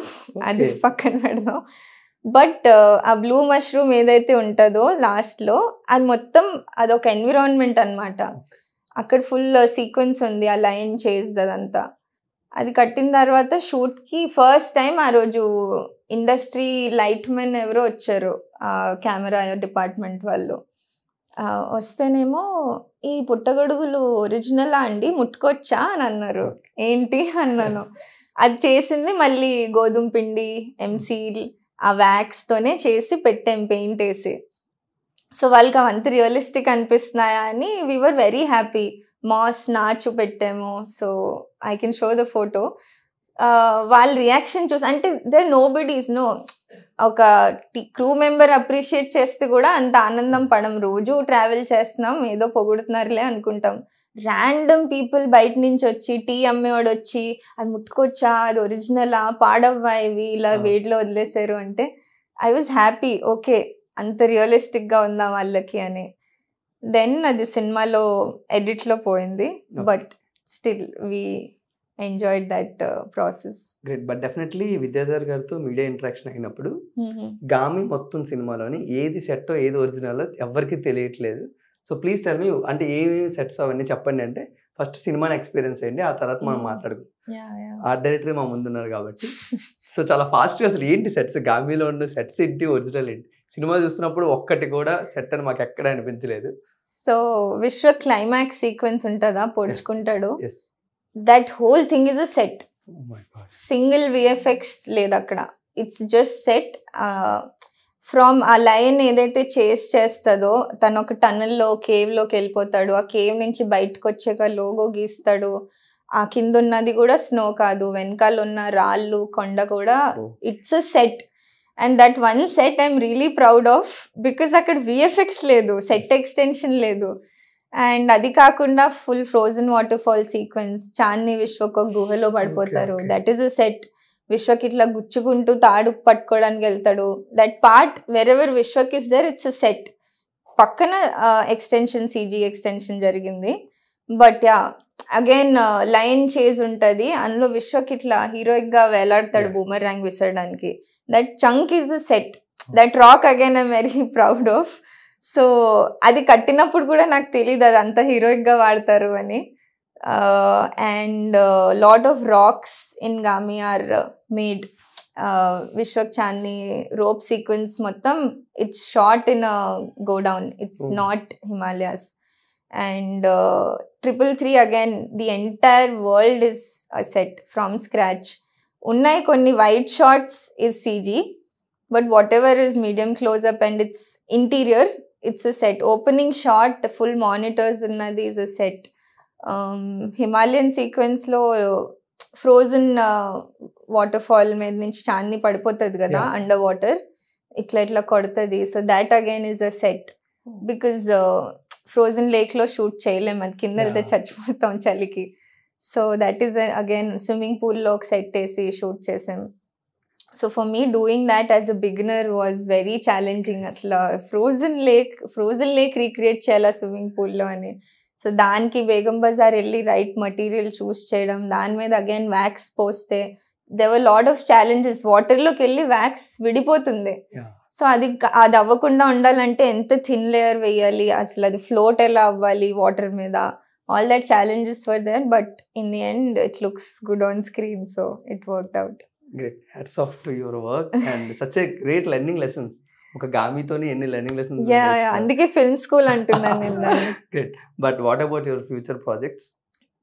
[SPEAKER 2] అది పక్కన పెడదాం. బట్ ఆ బ్లూ మష్రూమ్ ఏదైతే ఉంటుందో లాస్ట్లో, అది మొత్తం అదొక ఎన్విరాన్మెంట్ అనమాట. అక్కడ ఫుల్ సీక్వెన్స్ ఉంది, ఆ లైన్ చేజ్ అదంతా. అది కట్టిన తర్వాత షూట్కి ఫస్ట్ టైం ఆ రోజు ఇండస్ట్రీ లైట్ మెన్ ఎవరో వచ్చారు, కెమెరా డిపార్ట్మెంట్ వాళ్ళు. వస్తేనేమో ఈ పుట్టగొడుగులు ఒరిజినలా అండి, ముట్టుకొచ్చా అని అన్నారు. ఏంటి అన్నాను. అది చేసింది మళ్ళీ గోధుమ పిండి, ఎంసీల్, ఆ వ్యాక్స్తోనే చేసి పెట్టాం పెయింట్ వేసి. సో వాళ్ళకి అవంత రియలిస్టిక్ అనిపిస్తున్నాయా అని we were very happy. Mass నాచు పెట్టాము, so I can show the photo. వాళ్ళ రియాక్షన్ చూసి, అంటే దేర్ నో బడీస్ నో, ఒక క్రూ మెంబర్ అప్రిషియేట్ చేస్తే కూడా అంత ఆనందం పడం. రోజు ట్రావెల్ చేస్తున్నాం, ఏదో పొగుడుతున్నారులే అనుకుంటాం. ర్యాండమ్ పీపుల్ బయట నుంచి వచ్చి, టీ అమ్మేవాడు వచ్చి అది ముట్టుకొచ్చా, అది ఒరిజినలా, పాడవ్వా ఇవి, ఇలా వేడిలో వదిలేశారు అంటే ఐ వాజ్ హ్యాపీ. ఓకే అంత రియలిస్టిక్గా ఉందా వాళ్ళకి అని. దెన్ అది సినిమాలో ఎడిట్లో పోయింది, but still we enjoyed that process.
[SPEAKER 1] Great. But definitely Vidyadhar గారితో మీడియా ఇంటరాక్షన్ అయినప్పుడు గామి మొత్తం సినిమాలోని ఏది సెట్టో ఏది ఒరిజినల్ ఎవరికి తెలియట్లేదు. సో ప్లీజ్ టెల్ మీ, అంటే ఏమేమి సెట్స్ అవన్నీ చెప్పండి. అంటే ఫస్ట్ సినిమాని ఎక్స్పీరియన్స్ అయ్యండి, ఆ తర్వాత మనం మాట్లాడుకుందాం. ఆర్ట్ డైరెక్టర్ మా ముందున్నారు కాబట్టి. సో చాలా ఫాస్ట్గా అసలు ఏంటి సెట్స్, గామిలో ఉన్న సెట్స్ ఏంటి, ఒరిజినల్ ఏంటి, సినిమా చూస్తున్నప్పుడు ఒక్కటి కూడా సెట్ అని మాకు ఎక్కడ అనిపించలేదు.
[SPEAKER 2] సో విశ్వ క్లైమాక్స్ సీక్వెన్స్ ఉంటుందా, పొడుచుకుంటాడు,
[SPEAKER 1] yes,
[SPEAKER 2] that whole thing is a set.
[SPEAKER 1] Oh my god,
[SPEAKER 2] single VFX లేదు అక్కడ, ఇట్స్ జస్ట్ సెట్. ఫ్రమ్ ఆ లయన్ ఏదైతే చేస్ చేస్తుందో, తను ఒక టన్నెల్లో కేవ్లోకి వెళ్ళిపోతాడు, ఆ కేవ్ నుంచి బయటకు వచ్చాక లోగో గీస్తాడు, ఆ కింద ఉన్నది కూడా స్నో కాదు, వెనకాల ఉన్న రాళ్ళు కొండ కూడా it's a set. And that one set I'm really proud of, because అక్కడ విఎఫ్ఎక్స్ లేదు, సెట్ ఎక్స్టెన్షన్ లేదు. అండ్ అది కాకుండా full frozen waterfall sequence, Chandini విశ్వకు ఒక గుహలో పడిపోతారు, దట్ ఈస్ అ సెట్. విశ్వకి ఇట్లా గుచ్చుకుంటూ తాడు పట్టుకోవడానికి వెళ్తాడు, that part wherever Vishwak is there, it's a set. పక్కన ఎక్స్టెన్షన్, సీజీ ఎక్స్టెన్షన్ జరిగింది. But yeah, again lion chase ఉంటుంది, అందులో విశ్వకి ఇట్లా హీరోయిక్ గా వేలాడతాడు బూమర్ ర్యాంగ్ విసరడానికి, that chunk is a set. That rock again I'm very proud of. So అది కట్టినప్పుడు కూడా నాకు తెలియదు అది అంత హీరోయిక్ గా వాడతారు అని. And lot of rocks in Gaami are made. Vishwak Chandini rope sequence మొత్తం it's shot in godown, it's not Himalayas. And 333 again, the entire world is a set from scratch. Unnai konni wide shots is CG, but whatever is medium close up and its interior, it's a set. Opening shot, the full monitors unnadi is a set. Himalayan sequence lo frozen waterfall med nunchi Chandni padipotadi kada, underwater itla kodutadi, so that again is a set. Because frozen lake లో shoot చేయలేము, అది కింద వెళ్తే చచ్చిపోతాం చలికి. So that is again swimming పూల్లో ఒక set వేసి షూట్ చేసాం. So for me doing that as a beginner was very challenging. అసలు ఫ్రోజన్ లేక్ రీక్రియేట్ చేయాలా స్విమ్మింగ్ పూల్లో అని. సో దానికి బేగం బజార్ వెళ్ళి రైట్ మటీరియల్ చూస్ చేయడం, దాని మీద అగైన్ వ్యాక్స్ పోస్తే దేవర్ లాట్ ఆఫ్ ఛాలెంజెస్. వాటర్లోకి వెళ్ళి వ్యాక్స్ విడిపోతుంది, సో అది అవ్వకుండా ఉండాలంటే ఎంత థిన్ లేయర్ వేయాలి, అసలు అది ఫ్లోట్ ఎలా అవ్వాలి వాటర్ మీద, all that challenges were there. But in the end it looks good on screen, so it worked out.
[SPEAKER 1] Great, hats off to your work and such a great learning lessons. ఒక గామితోని ఎన్ని learning lessons.
[SPEAKER 2] అందుకే film school అంటున్నాను నేను.
[SPEAKER 1] Great, but what about your future projects?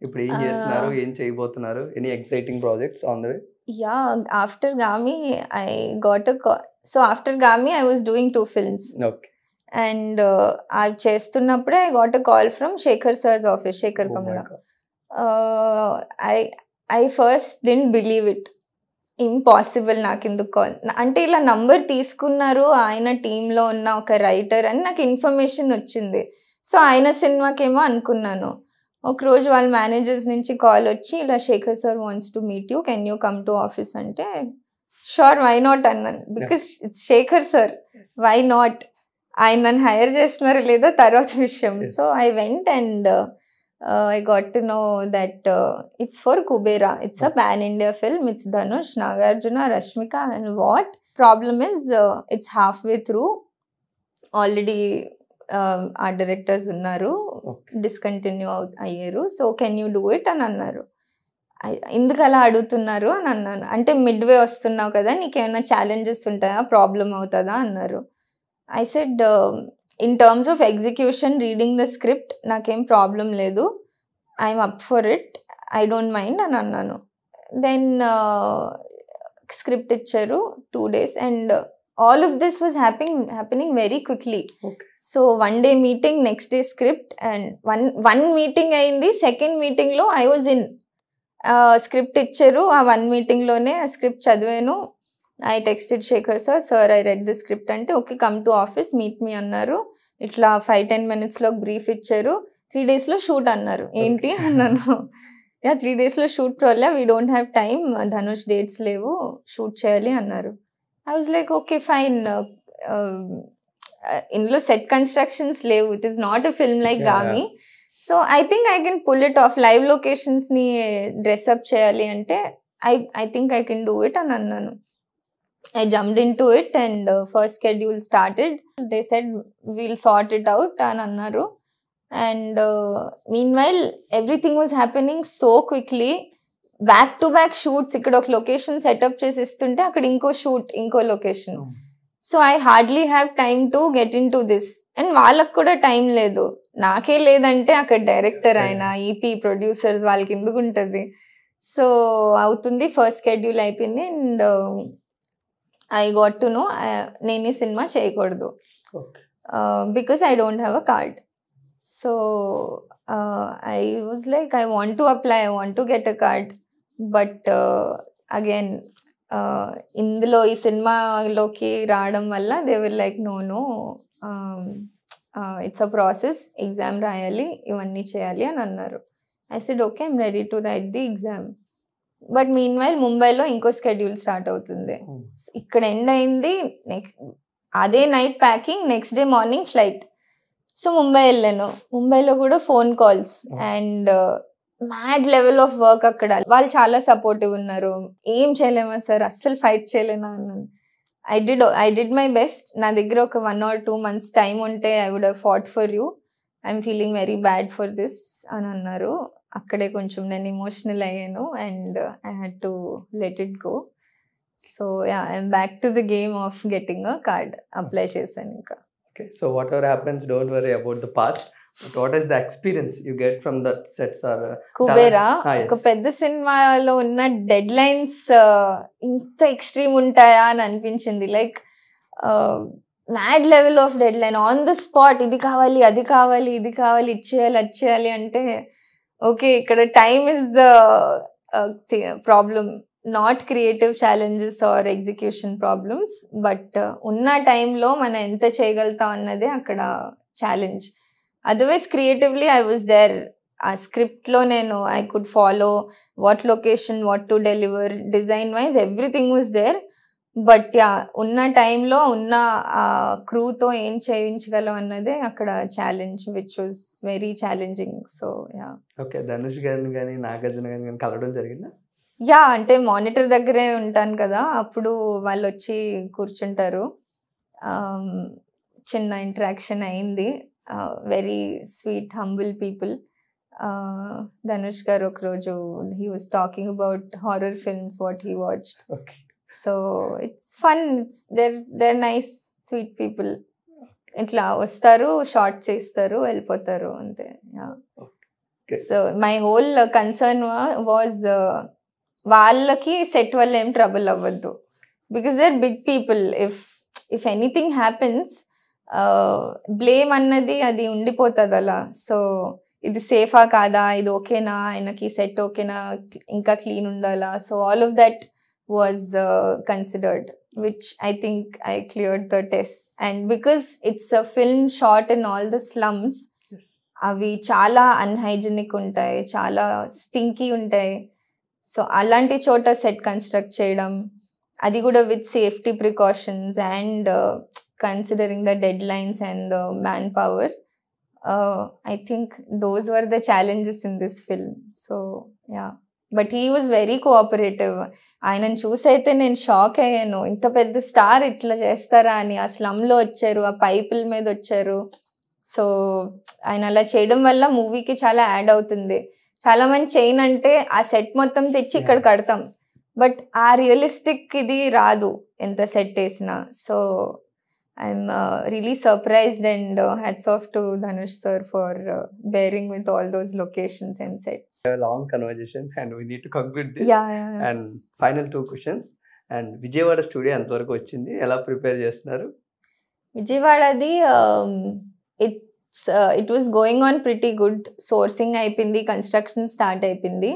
[SPEAKER 1] ఇప్పుడు ఏం చేస్తున్నారు, ఏం చేయబోతున్నారు? Any exciting projects on the way?
[SPEAKER 2] Yeah, after Gami, I got a call. So after Gami, I was doing 2 films.
[SPEAKER 1] Okay.
[SPEAKER 2] And I చేస్తున్నప్పుడే I got a call from Shekhar sir's office, Shekhar Kamla. I first didn't believe it. Impossible నాకు ఎందుకు call, అంటే ఇలా number తీసుకున్నారు ఆయన టీంలో ఉన్న ఒక writer అని నాకు ఇన్ఫర్మేషన్ వచ్చింది. సో ఆయన సినిమాకేమో అనుకున్నాను. ఒకరోజు వాళ్ళ మేనేజర్స్ నుంచి కాల్ వచ్చి, ఇలా Shekhar sir wants to meet you, can you come to office అంటే, షూర్, వై నాట్ అన్నాను. Because it's Shekhar sir, why not. ఆయన నన్ను హైర్ చేస్తున్నారో లేదో తర్వాత విషయం. So I went and I got to know that it's for Kubera. It's a pan-India film. It's Dhanush, Nagarjuna, Rashmika, and what? Problem is, it's halfway through. Already our directors unnaru, discontinue ayyaru. So can you do it అని అన్నారు. ఎందుకు అలా అడుగుతున్నారు అని అన్నాను. అంటే midway వస్తున్నావు కదా, నీకేమైనా ఛాలెంజెస్ ఉంటాయా, ప్రాబ్లం అవుతుందా అన్నారు. I said, in terms of execution, reading the script, nakem problem ledu, I'm up for it, I don't mind అని అన్నాను. Then script ఇచ్చారు 2 days and all of this was happening very quickly.
[SPEAKER 1] Okay.
[SPEAKER 2] So one day meeting, next day script, and one meeting అయింది. Second meeting లో I was in. Script ఇచ్చారు, ఆ 1 meeting లోనే ఆ script చదివాను. I texted Shekhar sir, I read the script అంటే, okay come to office meet me అన్నారు. ఇట్లా 5-10 minutes లో బ్రీఫ్ ఇచ్చారు. 3 days లో షూట్ అన్నారు. ఏంటి అన్నాను. 3 days లో షూట్ ప్రోలే, we don't have time, Dhanush dates లేవు, షూట్ చేయాలి అన్నారు. I was like okay fine. ఇందులో సెట్ కన్స్ట్రక్షన్స్ లేవు, it is not a film like Gaami. So I think I can pull it off. Live లొకేషన్స్ని డ్రెస్అప్ చేయాలి అంటే I think I can do it అని అన్నాను. I jumped into it and first schedule started. They said we'll sort it out అని అన్నారు. And meanwhile everything was happening so quickly. Back to back shoots. ఇక్కడ ఒక location setup చేసి ఇస్తుంటే అక్కడ ఇంకో షూట్, ఇంకో location. So I hardly have time to get in to this. And వాళ్ళకు కూడా టైం లేదు. నాకే లేదంటే అక్కడ డైరెక్టర్ ఆయన, ఈపీ, ప్రొడ్యూసర్స్ వాళ్ళకి ఎందుకు ఉంటుంది? సో అవుతుంది, ఫస్ట్ షెడ్యూల్ అయిపోయింది. And I got to know నేను ఈ సినిమా చేయకూడదు because I don't have a card. So I was like, I want to apply, I want to get a card. But again ఇందులో ఈ సినిమాలోకి రావడం వల్ల they will like know it's a process, exam రాయాలి, ఇవన్నీ చేయాలి అని అన్నారు. I said, okay, I'm ready to write the exam. But meanwhile, ముంబైలో ఇంకో షెడ్యూల్ స్టార్ట్ అవుతుంది. ఇక్కడ ఎండ్ అయింది, నెక్స్ట్ అదే night packing, next day morning flight. So Mumbai వెళ్ళాను. ముంబైలో కూడా phone calls and mad level of work అక్కడ. వాళ్ళు చాలా సపోర్టివ్ ఉన్నారు. ఏం చేయలేమా సార్, అస్సలు ఫైట్ చేయలేనా అన్నాను. I did my best. నా దగ్గర ఒక 1 or 2 months టైం ఉంటే I would have fought for you, I'm feeling very bad for this అని అన్నారు. అక్కడే కొంచెం నేను ఎమోషనల్ అయ్యాను and I had to let it go. So ya, I'm back to the game of getting a card. Apply చేశాను ఇంకా.
[SPEAKER 1] Okay, so whatever happens, don't worry about the past. But what is the experience you get from the sets or
[SPEAKER 2] Kubera
[SPEAKER 1] yes.
[SPEAKER 2] ఒక పెద్ద సినిమాలో ఉన్న dead lines ఇంత extreme ఉంటాయా అని అనిపించింది. Like mad level of dead line, on the spot, ఇది కావాలి, అది కావాలి, ఇది కావాలి, ఇచ్చేయాలి, అది చేయాలి అంటే ఓకే, ఇక్కడ time is the problem, not creative challenges or execution problems. But ఉన్న టైంలో మనం ఎంత చేయగలుగుతాం అన్నదే అక్కడ challenge. Otherwise creatively I was there. ఆ స్క్రిప్ట్లో నేను I could follow what location, what to deliver, design wise everything was there. But ya, ఉన్న టైంలో ఉన్న క్రూతో ఏం చేయించగలం అన్నదే అక్కడ challenge, which was very challenging. So ya.
[SPEAKER 1] Okay, Dhanush గారిని కానీ నాగార్జున గారిని కానీ కలవడం జరిగిందా?
[SPEAKER 2] యా, అంటే మానిటర్ దగ్గరే ఉంటాను కదా, అప్పుడు వాళ్ళు వచ్చి కూర్చుంటారు. చిన్న ఇంటరాక్షన్ అయింది. Very sweet, humble people. Dhanush గారు ఒకరోజు he was talking about horror films what he watched. So it's fun, there nice sweet people. ఇట్లా వస్తారు, షార్ట్ చేస్తారు, వెళ్ళిపోతారు, అంతే. So my whole concern was వాళ్ళకి సెట్ వల్ల ఏం ట్రబుల్ అవ్వద్దు, because they are big people. If anything happens, blame అన్నది అది ఉండిపోతుంది అలా. సో ఇది సేఫా కాదా, ఇది ఓకేనా, ఆయనకి సెట్ ఓకేనా, ఇంకా క్లీన్ ఉండాలా. So all of that was considered, which I think I cleared the test. And because it's a film shot in all the slums, avi chala unhygienic untayi, chala stinky untayi. So alanti chota set construct cheyadam, adi kuda with safety precautions and considering the deadlines and the manpower, I think those were the challenges in this film. So yeah, but he was very cooperative. ఆయనను చూసైతే నేను shock అయ్యాను, ఇంత పెద్ద star ఇట్లా చేస్తారా అని. ఆ స్లమ్లో వచ్చారు, ఆ పైపుల మీద వచ్చారు. సో ఆయన అలా చేయడం వల్ల మూవీకి చాలా యాడ్ అవుతుంది. చాలా మంది చేయను అంటే ఆ సెట్ మొత్తం తెచ్చి ఇక్కడ కడతాం, బట్ ఆ రియలిస్టిక్ ఇది రాదు ఎంత సెట్ వేసినా. So I'm really surprised and hats off to Dhanush sir for bearing with all those locations and sets.
[SPEAKER 1] A long conversation and we need to conclude this.
[SPEAKER 2] Yeah.
[SPEAKER 1] And final 2 questions. And Vijayawada studio ఎంతవరకు వచ్చింది, ఎలా prepare చేస్తున్నారు?
[SPEAKER 2] విజయవాడది it was going on pretty good. Sourcing అయిపోయింది, construction start అయిపోయింది,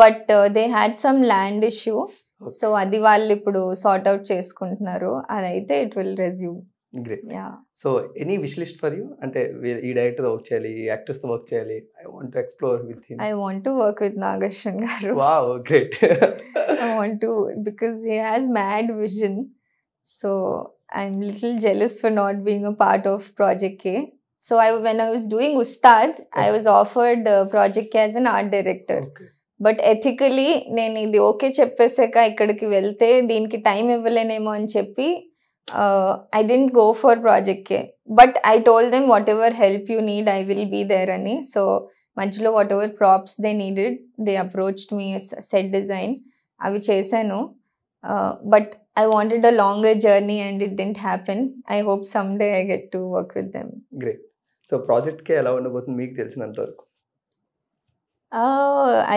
[SPEAKER 2] but they had some land issue. So అది వాళ్ళు ఇప్పుడు sort out చేసుకుంటున్నారు. అదైతే it will resume.
[SPEAKER 1] Great.
[SPEAKER 2] Yeah.
[SPEAKER 1] So any wish list for you? అంటే ఈ డైరెక్టర్ తో వర్క్ చేయాలి, ఈ యాక్టర్స్ తో వర్క్ చేయాలి, I want to explore with him.
[SPEAKER 2] I want to work with Nagashwan garu.
[SPEAKER 1] Wow, great.
[SPEAKER 2] I want to, because he has mad vision. So I'm little jealous for not being a part of Project K. So when I was doing Ustad, I was offered Project K as an art director.
[SPEAKER 1] Okay.
[SPEAKER 2] But ethically నేను ఇది okay చెప్పేసాక ఇక్కడికి వెళ్తే దీనికి time ఇవ్వలేనేమో అని చెప్పి I didn't go for project K. But I told them whatever help you need I will be there అని. So మధ్యలో whatever props they needed they approached me, set design అవి చేశాను. But I wanted a longer journey and it didn't happen. I hope someday I get to work with them.
[SPEAKER 1] Great. So ప్రాజెక్ట్కి ఎలా ఉండబోతుంది మీకు తెలిసినంత వరకు?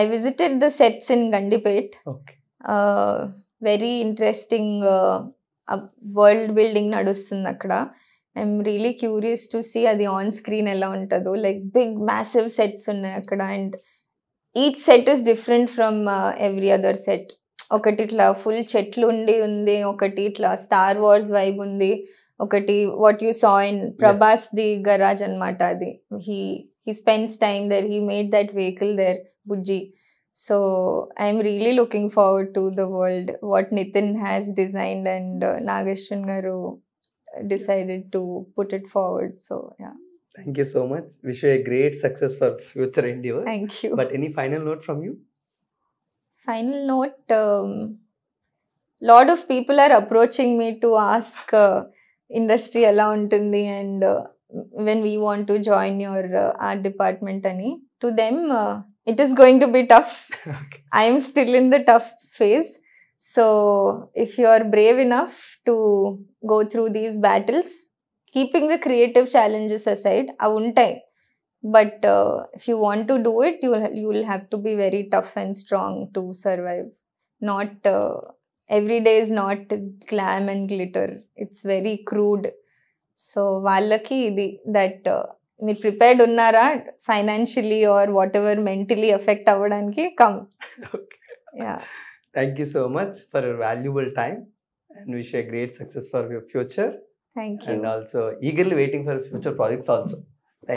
[SPEAKER 2] I visited the sets in Gandipet.
[SPEAKER 1] Okay.
[SPEAKER 2] Very interesting world building nadustundi akkada. I'm really curious to see adi on screen ela untado, like big massive sets unnai akkada, and each set is different from every other set. ఒకటి ఇట్లా full చెట్లు ఉండి ఉంది, ఒకటి ఇట్లా star wars vibe ఉంది, ఒకటి what you saw in Prabhas the garage అన్నమాట. అది he spends time there, he made that vehicle there, Bujji. So I'm really looking forward to the world what Nitin has designed, and Nageshwan garu decided to put it forward. So yeah,
[SPEAKER 1] thank you so much. Wish you A great success for future endeavours.
[SPEAKER 2] thank you.
[SPEAKER 1] But any final note from you?
[SPEAKER 2] Final note, lot of people are approaching me to ask industry ela untundi, and when we want to join your art department ani. To them it is going to be tough.
[SPEAKER 1] Okay.
[SPEAKER 2] I am still in the tough phase. So if you are brave enough to go through these battles, keeping the creative challenges aside, avuntai. But if you want to do it, you will have to be very tough and strong to survive. Not every day is not glam and glitter. It's very crude. So vallaki idi that మీరు prepared ఉన్నారా financially or whatever mentally affect అవ్వడానికి, come.
[SPEAKER 1] Thank you so much for your valuable time and wish a great success for your future.
[SPEAKER 2] Thank you.
[SPEAKER 1] And also eagerly waiting for future projects also.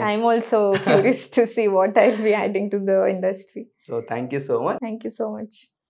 [SPEAKER 2] I'm also curious to see what I'll be adding to the industry.
[SPEAKER 1] So thank you so much.
[SPEAKER 2] Thank you so much.